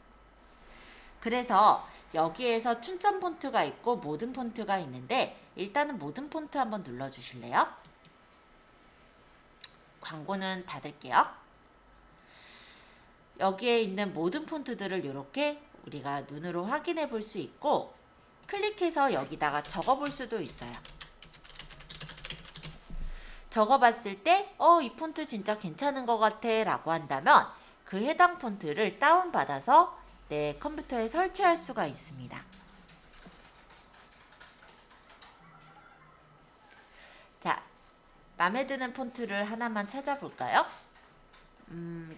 그래서 여기에서 춘천 폰트가 있고 모든 폰트가 있는데 일단은 모든 폰트 한번 눌러주실래요? 광고는 닫을게요. 여기에 있는 모든 폰트들을 이렇게 우리가 눈으로 확인해 볼 수 있고 클릭해서 여기다가 적어 볼 수도 있어요. 적어 봤을 때 이 폰트 진짜 괜찮은 것 같아 라고 한다면 그 해당 폰트를 다운받아서 내 컴퓨터에 설치할 수가 있습니다. 자, 마음에 드는 폰트를 하나만 찾아볼까요?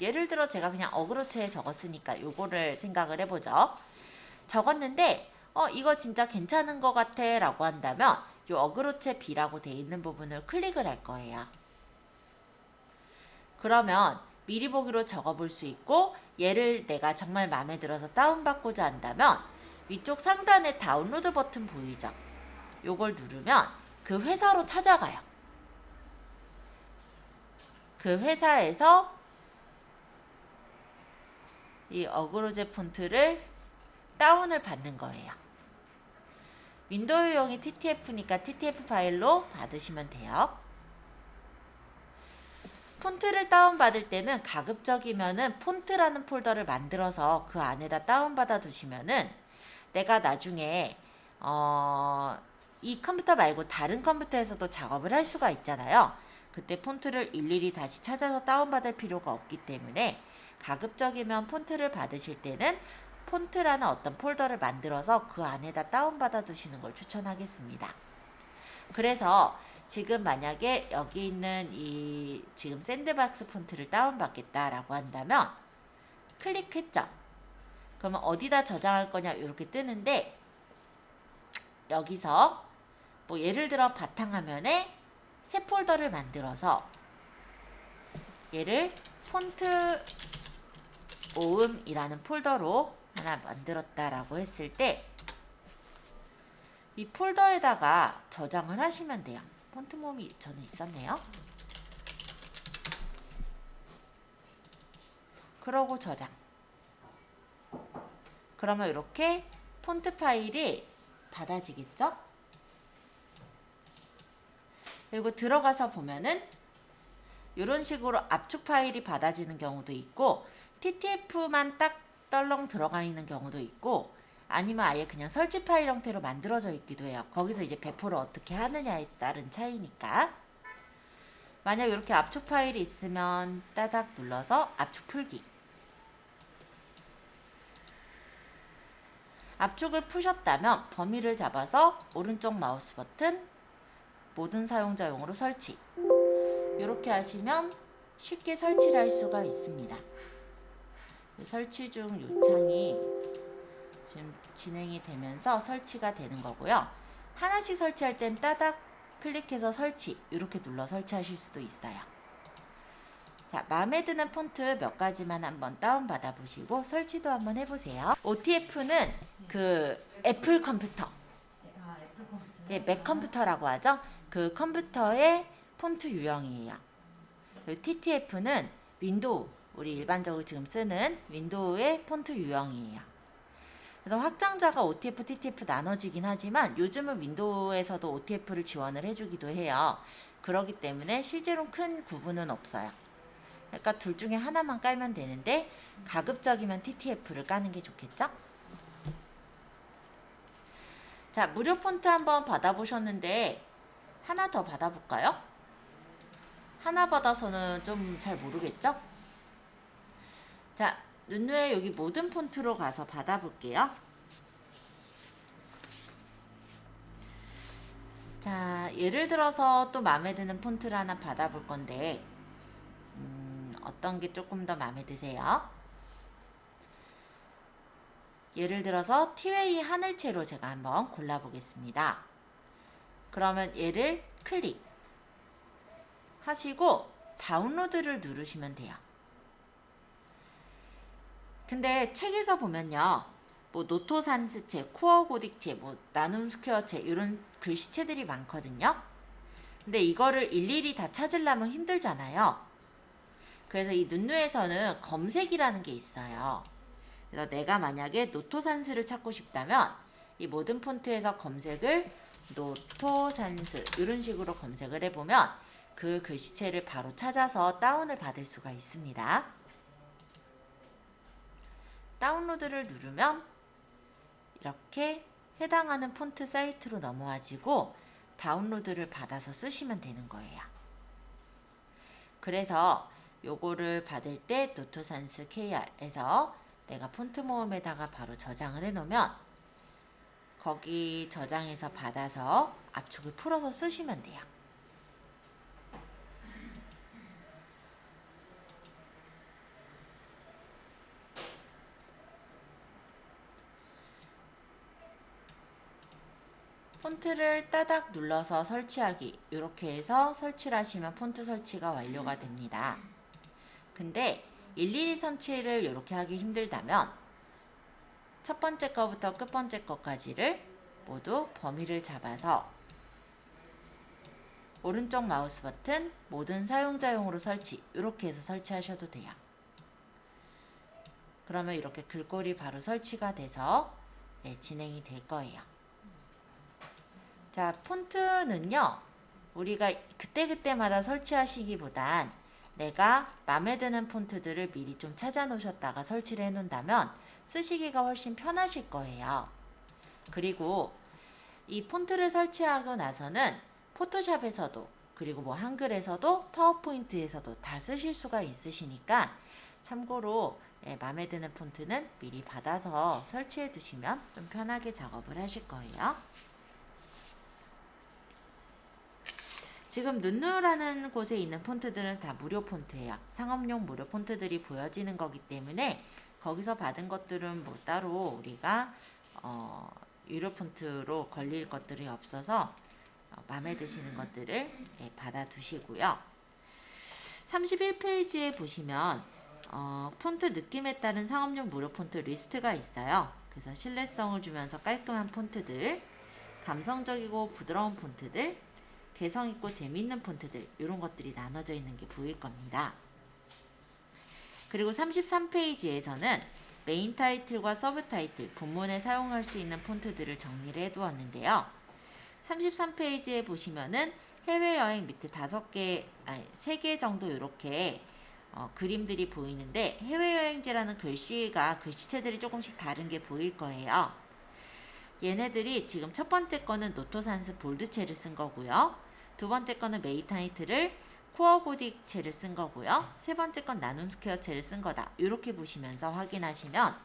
예를 들어 제가 그냥 어그로체에 적었으니까 요거를 생각을 해보죠. 적었는데 이거 진짜 괜찮은 것 같아 라고 한다면 요 어그로체 B라고 돼 있는 부분을 클릭을 할 거예요. 그러면 미리 보기로 적어볼 수 있고 얘를 내가 정말 마음에 들어서 다운받고자 한다면 위쪽 상단에 다운로드 버튼 보이죠? 요걸 누르면 그 회사로 찾아가요. 그 회사에서 이 어그로제 폰트를 다운을 받는 거예요. 윈도우용이 TTF니까 TTF 파일로 받으시면 돼요. 폰트를 다운받을 때는 가급적이면은 폰트라는 폴더를 만들어서 그 안에다 다운받아 두시면은 내가 나중에 이 컴퓨터 말고 다른 컴퓨터에서도 작업을 할 수가 있잖아요. 그때 폰트를 일일이 다시 찾아서 다운받을 필요가 없기 때문에 가급적이면 폰트를 받으실 때는 폰트라는 어떤 폴더를 만들어서 그 안에다 다운받아 두시는 걸 추천하겠습니다. 그래서 지금 만약에 여기 있는 이 지금 샌드박스 폰트를 다운받겠다라고 한다면 클릭했죠. 그러면 어디다 저장할 거냐 이렇게 뜨는데 여기서 뭐 예를 들어 바탕화면에 새 폴더를 만들어서 얘를 폰트 오음이라는 폴더로 하나 만들었다라고 했을 때 이 폴더에다가 저장을 하시면 돼요. 폰트 모음이 저는 있었네요. 그러고 저장. 그러면 이렇게 폰트 파일이 받아지겠죠? 그리고 들어가서 보면은 이런 식으로 압축 파일이 받아지는 경우도 있고 TTF만 딱 떨렁 들어가 있는 경우도 있고 아니면 아예 그냥 설치 파일 형태로 만들어져 있기도 해요. 거기서 이제 배포를 어떻게 하느냐에 따른 차이니까. 만약 이렇게 압축 파일이 있으면 따닥 눌러서 압축 풀기. 압축을 푸셨다면 범위를 잡아서 오른쪽 마우스 버튼 모든 사용자용으로 설치. 이렇게 하시면 쉽게 설치를 할 수가 있습니다. 설치 중 요청이 지금 진행이 되면서 설치가 되는 거고요. 하나씩 설치할 땐 따닥 클릭해서 설치 이렇게 눌러 설치하실 수도 있어요. 자, 마음에 드는 폰트 몇 가지만 한번 다운받아 보시고 설치도 한번 해보세요. OTF는 그 애플 컴퓨터, 예, 맥 컴퓨터라고 하죠. 그 컴퓨터의 폰트 유형이에요. TTF는 윈도우, 우리 일반적으로 지금 쓰는 윈도우의 폰트 유형이에요. 그래서 확장자가 OTF, TTF 나눠지긴 하지만 요즘은 윈도우에서도 OTF를 지원을 해주기도 해요. 그렇기 때문에 실제로 큰 구분은 없어요. 그러니까 둘 중에 하나만 깔면 되는데 가급적이면 TTF를 까는 게 좋겠죠? 자, 무료 폰트 한번 받아보셨는데 하나 더 받아볼까요? 하나 받아서는 좀 잘 모르겠죠? 자, 눈누에 여기 모든 폰트로 가서 받아볼게요. 자, 예를 들어서 또 마음에 드는 폰트를 하나 받아볼 건데 어떤 게 조금 더 마음에 드세요? 예를 들어서 티웨이 하늘채로 제가 한번 골라보겠습니다. 그러면 얘를 클릭 하시고 다운로드를 누르시면 돼요. 근데 책에서 보면요, 뭐 노토산스체, 코어고딕체, 뭐 나눔스퀘어체 이런 글씨체들이 많거든요. 근데 이거를 일일이 다 찾으려면 힘들잖아요. 그래서 이 눈누에서는 검색이라는 게 있어요. 그래서 내가 만약에 노토산스를 찾고 싶다면 이 모든 폰트에서 검색을 노토산스 이런 식으로 검색을 해보면 그 글씨체를 바로 찾아서 다운을 받을 수가 있습니다. 다운로드를 누르면 이렇게 해당하는 폰트 사이트로 넘어와지고 다운로드를 받아서 쓰시면 되는 거예요. 그래서 요거를 받을 때 노토산스 KR에서 내가 폰트 모음에다가 바로 저장을 해 놓으면 거기 저장해서 받아서 압축을 풀어서 쓰시면 돼요. 폰트를 따닥 눌러서 설치하기 이렇게 해서 설치를 하시면 폰트 설치가 완료가 됩니다. 근데 일일이 설치를 이렇게 하기 힘들다면 첫 번째 거부터 끝 번째 거까지를 모두 범위를 잡아서 오른쪽 마우스 버튼 모든 사용자용으로 설치 이렇게 해서 설치하셔도 돼요. 그러면 이렇게 글꼴이 바로 설치가 돼서 진행이 될 거예요. 자, 폰트는요, 우리가 그때그때마다 설치하시기보단 내가 마음에 드는 폰트들을 미리 좀 찾아 놓으셨다가 설치를 해 놓는다면 쓰시기가 훨씬 편하실 거예요. 그리고 이 폰트를 설치하고 나서는 포토샵에서도 그리고 뭐 한글에서도 파워포인트에서도 다 쓰실 수가 있으시니까 참고로 마음에 드는 폰트는 미리 받아서 설치해 두시면 좀 편하게 작업을 하실 거예요. 지금 눈누라는 곳에 있는 폰트들은 다 무료 폰트예요. 상업용 무료 폰트들이 보여지는 거기 때문에 거기서 받은 것들은 뭐 따로 우리가 유료 폰트로 걸릴 것들이 없어서 마음에 드시는 것들을 받아 두시고요. 31페이지에 보시면 폰트 느낌에 따른 상업용 무료 폰트 리스트가 있어요. 그래서 신뢰성을 주면서 깔끔한 폰트들, 감성적이고 부드러운 폰트들, 개성있고 재미있는 폰트들, 이런 것들이 나눠져 있는 게 보일 겁니다. 그리고 33페이지에서는 메인 타이틀과 서브 타이틀, 본문에 사용할 수 있는 폰트들을 정리를 해두었는데요. 33페이지에 보시면은 해외여행 밑에 3개 정도 이렇게 그림들이 보이는데, 해외여행지라는 글씨체들이 조금씩 다른 게 보일 거예요. 얘네들이 지금 첫 번째 거는 노토산스 볼드체를 쓴 거고요. 두 번째 거는 메인 타이틀을 코어 고딕체를 쓴 거고요. 세 번째 건 나눔 스퀘어체를 쓴 거다. 이렇게 보시면서 확인하시면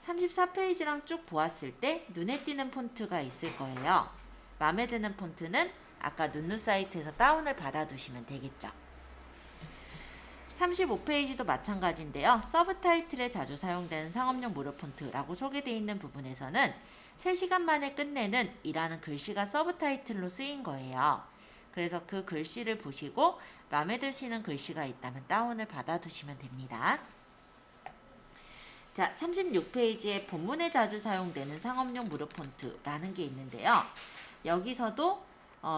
34페이지랑 쭉 보았을 때 눈에 띄는 폰트가 있을 거예요. 마음에 드는 폰트는 아까 눈누 사이트에서 다운을 받아 두시면 되겠죠. 35페이지도 마찬가지인데요. 서브 타이틀에 자주 사용되는 상업용 무료 폰트라고 소개되어 있는 부분에서는 3시간 만에 끝내는 이라는 글씨가 서브 타이틀로 쓰인 거예요. 그래서 그 글씨를 보시고 마음에 드시는 글씨가 있다면 다운을 받아 두시면 됩니다. 자, 36페이지에 본문에 자주 사용되는 상업용 무료 폰트라는 게 있는데요. 여기서도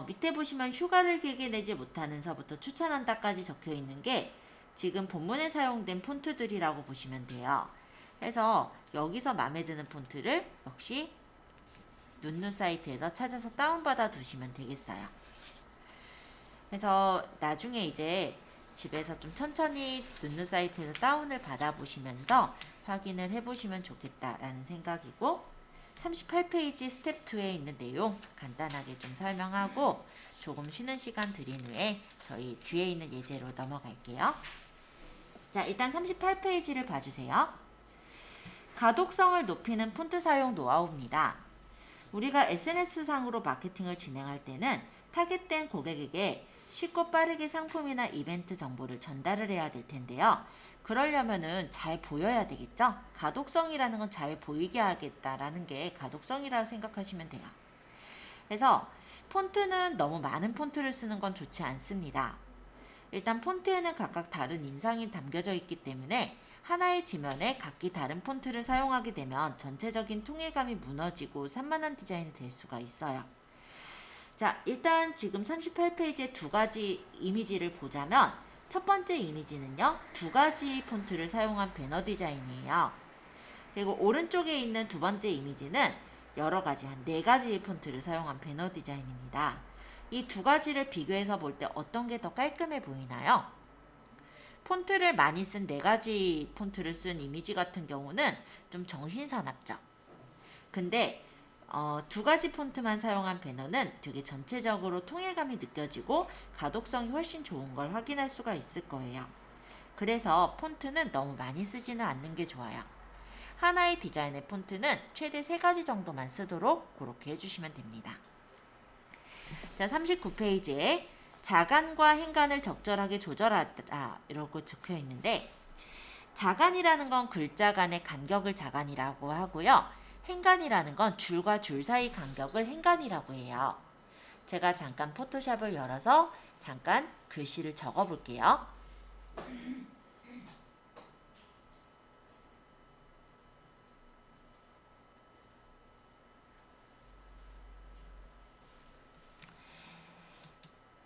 밑에 보시면 휴가를 길게 내지 못하는 서부터 추천한다까지 적혀 있는 게 지금 본문에 사용된 폰트들이라고 보시면 돼요. 그래서 여기서 마음에 드는 폰트를 역시 눈누 사이트에서 찾아서 다운받아 두시면 되겠어요. 그래서 나중에 이제 집에서 좀 천천히 눈누 사이트에서 다운을 받아 보시면서 확인을 해보시면 좋겠다라는 생각이고, 38페이지 스텝 2에 있는 내용 간단하게 좀 설명하고 조금 쉬는 시간 드린 후에 저희 뒤에 있는 예제로 넘어갈게요. 자, 일단 38페이지를 봐주세요. 가독성을 높이는 폰트 사용 노하우입니다. 우리가 SNS상으로 마케팅을 진행할 때는 타겟된 고객에게 쉽고 빠르게 상품이나 이벤트 정보를 전달을 해야 될 텐데요. 그러려면은 잘 보여야 되겠죠? 가독성이라는 건 잘 보이게 하겠다라는 게 가독성이라고 생각하시면 돼요. 그래서 폰트는 너무 많은 폰트를 쓰는 건 좋지 않습니다. 일단 폰트에는 각각 다른 인상이 담겨져 있기 때문에 하나의 지면에 각기 다른 폰트를 사용하게 되면 전체적인 통일감이 무너지고 산만한 디자인이 될 수가 있어요. 자, 일단 지금 38페이지에 두 가지 이미지를 보자면 첫 번째 이미지는요, 두 가지 폰트를 사용한 배너 디자인이에요. 그리고 오른쪽에 있는 두 번째 이미지는 여러 가지, 한 4가지의 폰트를 사용한 배너 디자인입니다. 이 두 가지를 비교해서 볼 때 어떤 게 더 깔끔해 보이나요? 폰트를 많이 쓴 4가지 폰트를 쓴 이미지 같은 경우는 좀 정신사납죠. 근데 두 가지 폰트만 사용한 배너는 되게 전체적으로 통일감이 느껴지고 가독성이 훨씬 좋은 걸 확인할 수가 있을 거예요. 그래서 폰트는 너무 많이 쓰지는 않는 게 좋아요. 하나의 디자인의 폰트는 최대 3가지 정도만 쓰도록 그렇게 해주시면 됩니다. 자, 39페이지에 자간과 행간을 적절하게 조절하라 이러고 적혀 있는데, 자간이라는 건 글자 간의 간격을 자간이라고 하고요. 행간이라는 건 줄과 줄 사이 간격을 행간이라고 해요. 제가 잠깐 포토샵을 열어서 잠깐 글씨를 적어 볼게요.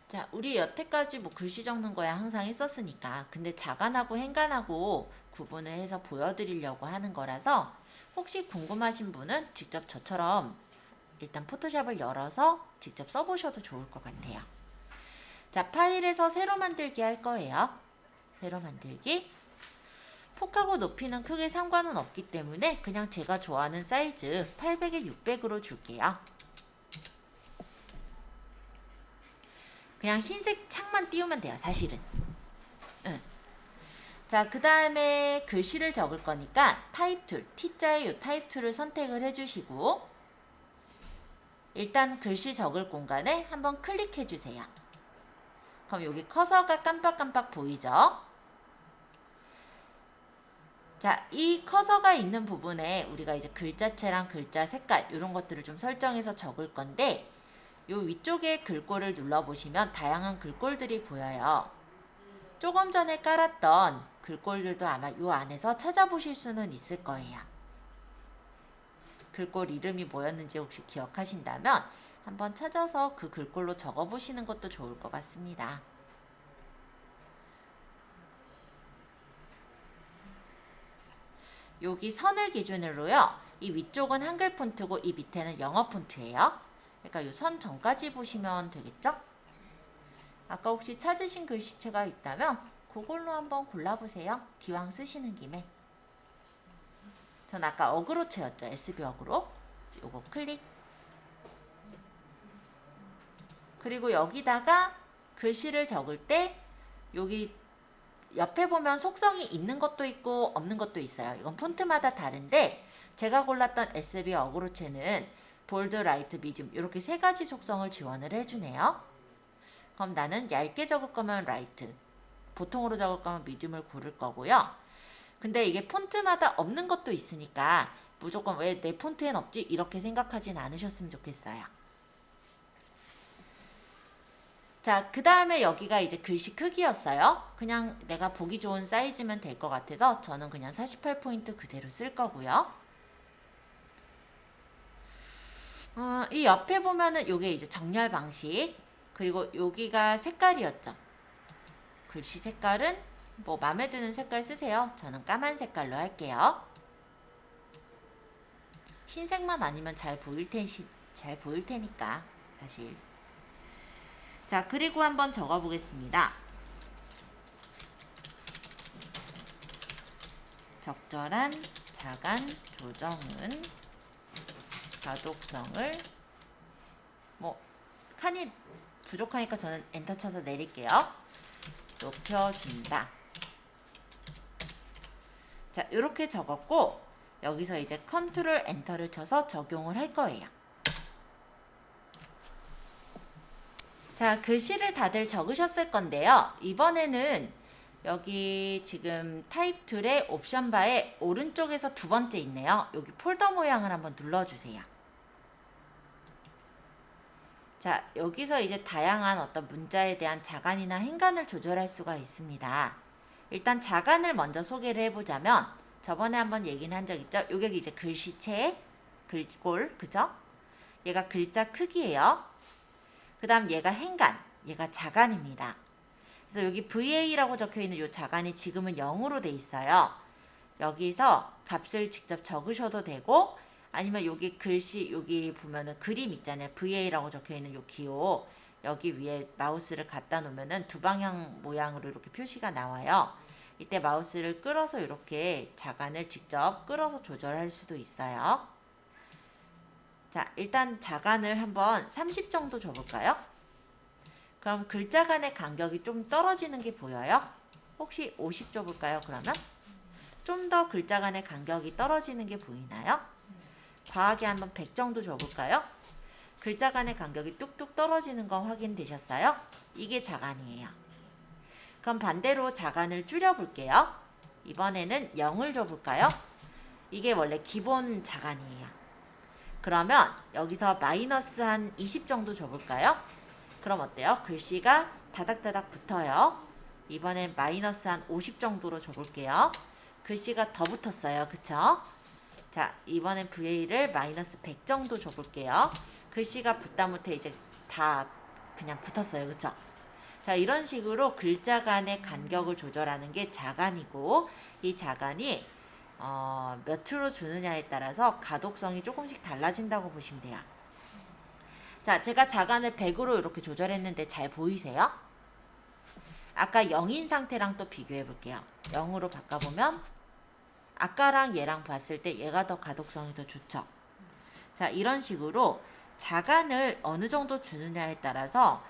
자, 우리 여태까지 뭐 글씨 적는 거야 항상 했었으니까. 근데 자간하고 행간하고 구분을 해서 보여드리려고 하는 거라서 혹시 궁금하신 분은 직접 저처럼 일단 포토샵을 열어서 직접 써보셔도 좋을 것 같아요. 자, 파일에서 새로 만들기 할 거예요. 새로 만들기. 폭하고 높이는 크게 상관은 없기 때문에 그냥 제가 좋아하는 사이즈 800에 600으로 줄게요. 그냥 흰색 창만 띄우면 돼요, 사실은. 자, 그 다음에 글씨를 적을 거니까 타입 툴, T자의 이 타입 툴을 선택을 해주시고 일단 글씨 적을 공간에 한번 클릭해 주세요. 그럼 여기 커서가 깜빡깜빡 보이죠? 자, 이 커서가 있는 부분에 우리가 이제 글자체랑 글자 색깔 이런 것들을 좀 설정해서 적을 건데 요 위쪽에 글꼴을 눌러보시면 다양한 글꼴들이 보여요. 조금 전에 깔았던 글꼴들도 아마 요 안에서 찾아보실 수는 있을 거예요. 글꼴 이름이 뭐였는지 혹시 기억하신다면 한번 찾아서 그 글꼴로 적어보시는 것도 좋을 것 같습니다. 여기 선을 기준으로요. 이 위쪽은 한글 폰트고 이 밑에는 영어 폰트예요. 그러니까 이 선 전까지 보시면 되겠죠? 아까 혹시 찾으신 글씨체가 있다면 그걸로 한번 골라보세요. 기왕 쓰시는 김에. 전 아까 어그로체였죠. SB 어그로. 요거 클릭. 그리고 여기다가 글씨를 적을 때 여기 옆에 보면 속성이 있는 것도 있고 없는 것도 있어요. 이건 폰트마다 다른데 제가 골랐던 SB 어그로체는 볼드, 라이트, 미디움 이렇게 세 가지 속성을 지원을 해주네요. 그럼 나는 얇게 적을 거면 라이트, 보통으로 적을 거면 미디움을 고를 거고요. 근데 이게 폰트마다 없는 것도 있으니까 무조건 왜 내 폰트엔 없지? 이렇게 생각하진 않으셨으면 좋겠어요. 자, 그 다음에 여기가 이제 글씨 크기였어요. 그냥 내가 보기 좋은 사이즈면 될 것 같아서 저는 그냥 48포인트 그대로 쓸 거고요. 이 옆에 보면은 요게 이제 정렬 방식, 그리고 여기가 색깔이었죠. 글씨 색깔은 뭐 마음에 드는 색깔 쓰세요. 저는 까만 색깔로 할게요. 흰색만 아니면 잘 보일 테니까 사실. 자, 그리고 한번 적어 보겠습니다. 적절한 자간 조정은 가독성을 칸이 부족하니까 저는 엔터 쳐서 내릴게요. 높여준다. 자, 이렇게 적었고 여기서 이제 컨트롤 엔터를 쳐서 적용을 할 거예요. 자, 글씨를 다들 적으셨을 건데요. 이번에는 여기 지금 타입 툴의 옵션 바에 오른쪽에서 두 번째 있네요. 여기 폴더 모양을 한번 눌러주세요. 자, 여기서 이제 다양한 어떤 문자에 대한 자간이나 행간을 조절할 수가 있습니다. 일단 자간을 먼저 소개를 해보자면 저번에 한번 얘기는 한 적 있죠? 요게 이제 글씨체, 글꼴, 그죠? 얘가 글자 크기예요. 그 다음 얘가 행간, 얘가 자간입니다. 그래서 여기 VA라고 적혀있는 이 자간이 지금은 0으로 돼 있어요. 여기서 값을 직접 적으셔도 되고 아니면 여기 글씨 여기 보면은 그림 있잖아요. VA라고 적혀있는 요 기호 여기 위에 마우스를 갖다 놓으면은 두 방향 모양으로 이렇게 표시가 나와요. 이때 마우스를 끌어서 이렇게 자간을 직접 끌어서 조절할 수도 있어요. 자, 일단 자간을 한번 30 정도 줘볼까요? 그럼 글자 간의 간격이 좀 떨어지는 게 보여요? 혹시 50 줘볼까요? 그러면 좀 더 글자 간의 간격이 떨어지는 게 보이나요? 과하게 한번 100 정도 줘볼까요? 글자 간의 간격이 뚝뚝 떨어지는 거 확인되셨어요? 이게 자간이에요. 그럼 반대로 자간을 줄여볼게요. 이번에는 0을 줘볼까요? 이게 원래 기본 자간이에요. 그러면 여기서 마이너스 한 20 정도 줘볼까요? 그럼 어때요? 글씨가 다닥다닥 붙어요. 이번엔 마이너스 한 50 정도로 줘볼게요. 글씨가 더 붙었어요. 그쵸? 자, 이번엔 VA를 마이너스 100 정도 줘볼게요. 글씨가 붙다 못해 이제 다 그냥 붙었어요. 그쵸? 자, 이런 식으로 글자 간의 간격을 조절하는 게 자간이고 이 자간이 몇으로 주느냐에 따라서 가독성이 조금씩 달라진다고 보시면 돼요. 자, 제가 자간을 100으로 이렇게 조절했는데 잘 보이세요? 아까 0인 상태랑 또 비교해 볼게요. 0으로 바꿔보면 아까랑 얘랑 봤을 때 얘가 더 가독성이 더 좋죠. 자, 이런 식으로 자간을 어느 정도 주느냐에 따라서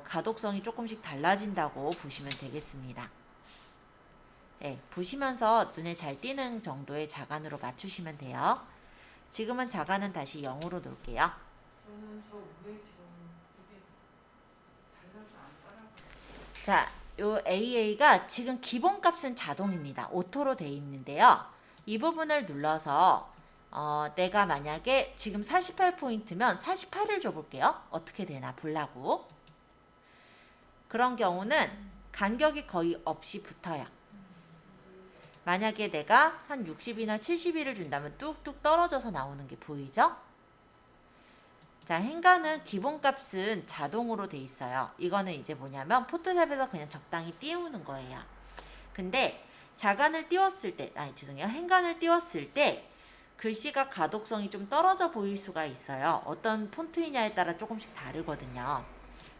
가독성이 조금씩 달라진다고 보시면 되겠습니다. 보시면서 눈에 잘 띄는 정도의 자간으로 맞추시면 돼요. 지금은 자간은 다시 0으로 놓을게요. 저는 저 위에 지금 이게 달라서 안 따라가요. 자, 요 AA가 지금 기본값은 자동입니다. 오토로 돼 있는데요. 이 부분을 눌러서 내가 만약에 지금 48포인트면 48을 줘볼게요. 어떻게 되나 보려고. 그런 경우는 간격이 거의 없이 붙어요. 만약에 내가 한 60이나 70일을 준다면 뚝뚝 떨어져서 나오는 게 보이죠? 자, 행간은 기본값은 자동으로 돼 있어요. 이거는 이제 뭐냐면 포토샵에서 그냥 적당히 띄우는 거예요. 근데 자간을 띄웠을 때, 죄송해요. 행간을 띄웠을 때 글씨가 가독성이 좀 떨어져 보일 수가 있어요. 어떤 폰트이냐에 따라 조금씩 다르거든요.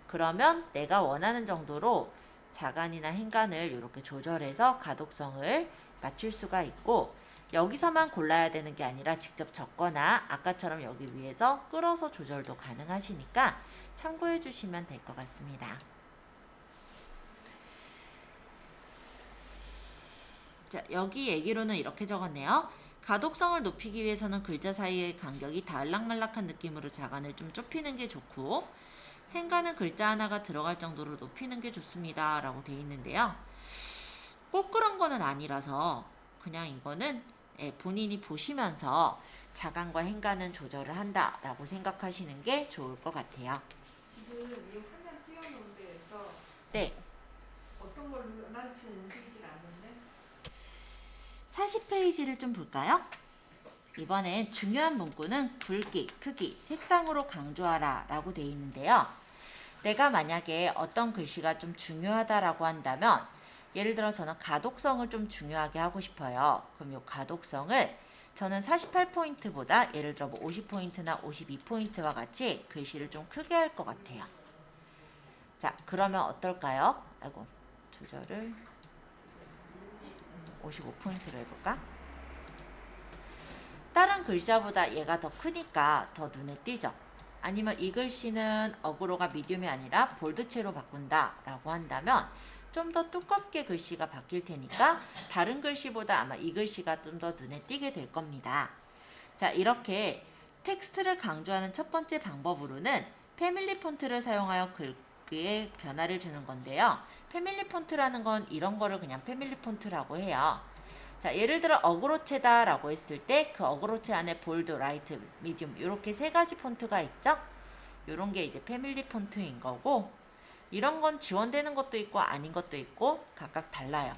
그러면 내가 원하는 정도로 자간이나 행간을 이렇게 조절해서 가독성을 맞출 수가 있고, 여기서만 골라야 되는 게 아니라 직접 적거나 아까처럼 여기 위에서 끌어서 조절도 가능하시니까 참고해 주시면 될 것 같습니다. 자, 여기 얘기로는 이렇게 적었네요. 가독성을 높이기 위해서는 글자 사이의 간격이 다을락말락한 느낌으로 자간을 좀 좁히는 게 좋고, 행간은 글자 하나가 들어갈 정도로 높이는 게 좋습니다 라고 되어 있는데요. 꼭 그런 거는 아니라서 그냥 이거는 본인이 보시면서 자간과 행간은 조절을 한다 라고 생각하시는 게 좋을 것 같아요. 지금 이 화면 띄워놓은 데에서 네, 어떤 걸로 나는 지금 움직이질 않는데 40페이지를 좀 볼까요? 이번엔 중요한 문구는 굵기, 크기, 색상으로 강조하라 라고 되어 있는데요. 내가 만약에 어떤 글씨가 좀 중요하다라고 한다면, 예를 들어 저는 가독성을 좀 중요하게 하고 싶어요. 그럼 이 가독성을 저는 48포인트보다 예를 들어 뭐 50포인트나 52포인트와 같이 글씨를 좀 크게 할 것 같아요. 자, 그러면 어떨까요? 아이고, 조절을 55포인트로 해볼까? 다른 글자보다 얘가 더 크니까 더 눈에 띄죠. 아니면 이 글씨는 어그로가 미디움이 아니라 볼드체로 바꾼다 라고 한다면 좀 더 두껍게 글씨가 바뀔 테니까 다른 글씨보다 아마 이 글씨가 좀 더 눈에 띄게 될 겁니다. 자, 이렇게 텍스트를 강조하는 첫 번째 방법으로는 패밀리 폰트를 사용하여 글귀에 변화를 주는 건데요. 패밀리 폰트라는 건 이런 거를 그냥 패밀리 폰트라고 해요. 자, 예를 들어 어그로체다 라고 했을 때 그 어그로체 안에 볼드, 라이트, 미디움 이렇게 세 가지 폰트가 있죠? 이런 게 이제 패밀리 폰트인 거고, 이런 건 지원되는 것도 있고 아닌 것도 있고 각각 달라요.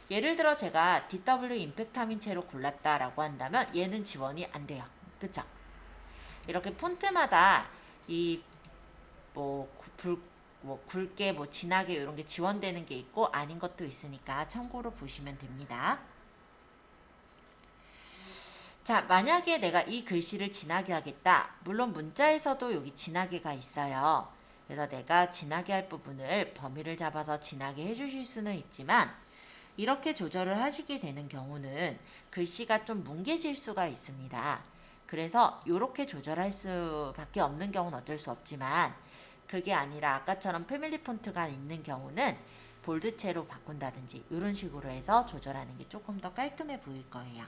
예를 들어 제가 DW 임팩타민체로 골랐다 라고 한다면 얘는 지원이 안 돼요. 그쵸? 이렇게 폰트마다 이 굵게 진하게 이런 게 지원되는 게 있고 아닌 것도 있으니까 참고로 보시면 됩니다. 자, 만약에 내가 이 글씨를 진하게 하겠다. 물론 문자에서도 여기 진하게가 있어요. 그래서 내가 진하게 할 부분을 범위를 잡아서 진하게 해주실 수는 있지만, 이렇게 조절을 하시게 되는 경우는 글씨가 좀 뭉개질 수가 있습니다. 그래서 이렇게 조절할 수밖에 없는 경우는 어쩔 수 없지만, 그게 아니라 아까처럼 패밀리 폰트가 있는 경우는 볼드체로 바꾼다든지 이런 식으로 해서 조절하는 게 조금 더 깔끔해 보일 거예요.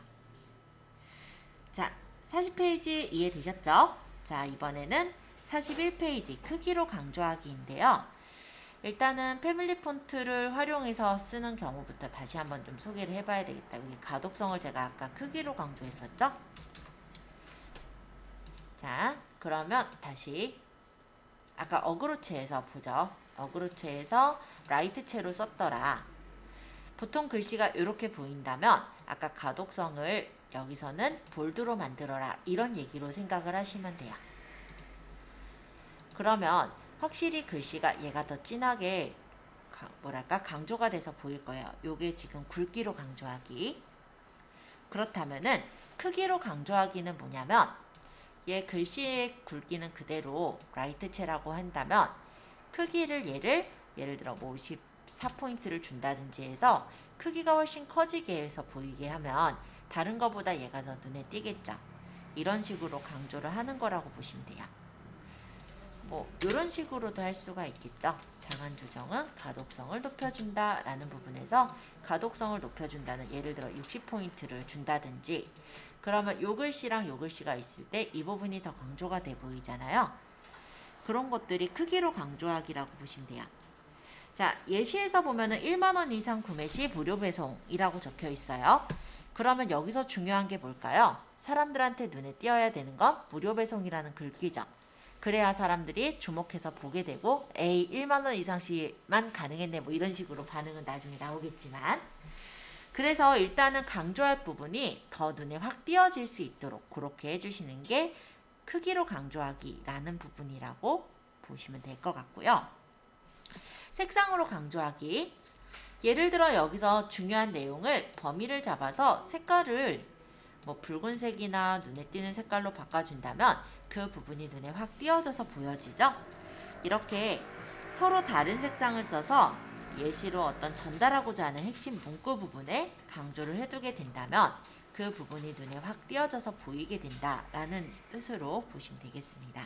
자, 40페이지 이해되셨죠? 자, 이번에는 41페이지 크기로 강조하기인데요. 일단은 패밀리 폰트를 활용해서 쓰는 경우부터 다시 한번 좀 소개를 해봐야 되겠다. 여기 가독성을 제가 아까 크기로 강조했었죠? 자, 그러면 다시 아까 어그로체에서 보죠. 어그로체에서 라이트체로 썼더라. 보통 글씨가 이렇게 보인다면 아까 가독성을 여기서는 볼드로 만들어라 이런 얘기로 생각을 하시면 돼요. 그러면 확실히 글씨가 얘가 더 진하게 강조가 돼서 보일 거예요. 요게 지금 굵기로 강조하기. 그렇다면은 크기로 강조하기는 뭐냐면, 얘 글씨의 굵기는 그대로 라이트체라고 한다면 크기를 예를 들어 뭐 54포인트를 준다든지 해서 크기가 훨씬 커지게 해서 보이게 하면 다른 거보다 얘가 더 눈에 띄겠죠. 이런 식으로 강조를 하는 거라고 보시면 돼요. 뭐 이런 식으로도 할 수가 있겠죠. 장안 조정은 가독성을 높여준다 라는 부분에서 가독성을 높여준다는, 예를 들어 60포인트를 준다든지, 그러면 요 글씨랑 요 글씨가 있을 때 이 부분이 더 강조가 돼 보이잖아요. 그런 것들이 크기로 강조하기라고 보시면 돼요. 자, 예시에서 보면은 1만원 이상 구매 시 무료 배송이라고 적혀 있어요. 그러면 여기서 중요한 게 뭘까요? 사람들한테 눈에 띄어야 되는 건 무료 배송이라는 글귀죠. 그래야 사람들이 주목해서 보게 되고, 에이 1만원 이상 시만 가능했네, 뭐 이런 식으로 반응은 나중에 나오겠지만, 그래서 일단은 강조할 부분이 더 눈에 확 띄어질 수 있도록 그렇게 해주시는 게 크기로 강조하기라는 부분이라고 보시면 될 것 같고요. 색상으로 강조하기. 예를 들어 여기서 중요한 내용을 범위를 잡아서 색깔을 뭐 붉은색이나 눈에 띄는 색깔로 바꿔준다면 그 부분이 눈에 확 띄어져서 보여지죠. 이렇게 서로 다른 색상을 써서 예시로 어떤 전달하고자 하는 핵심 문구 부분에 강조를 해두게 된다면 그 부분이 눈에 확 띄어져서 보이게 된다라는 뜻으로 보시면 되겠습니다.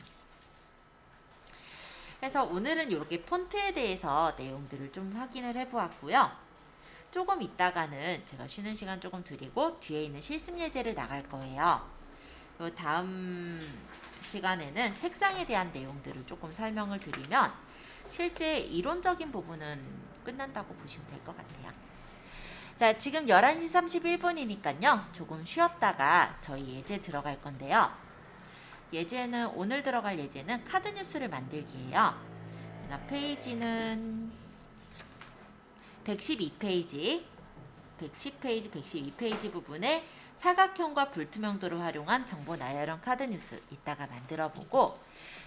그래서 오늘은 이렇게 폰트에 대해서 내용들을 좀 확인을 해보았고요. 조금 있다가는 제가 쉬는 시간 조금 드리고 뒤에 있는 실습 예제를 나갈 거예요. 다음 시간에는 색상에 대한 내용들을 조금 설명을 드리면 실제 이론적인 부분은 끝난다고 보시면 될 것 같아요. 자, 지금 11시 31분이니까요. 조금 쉬었다가 저희 예제 들어갈 건데요. 예제는, 오늘 들어갈 예제는 카드 뉴스를 만들기예요. 페이지는 112페이지, 110페이지, 112페이지 부분에 사각형과 불투명도를 활용한 정보 나열형 카드 뉴스 이따가 만들어 보고,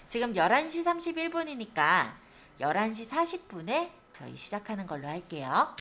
지금 11시 31분이니까 11시 40분에 저희 시작하는 걸로 할게요.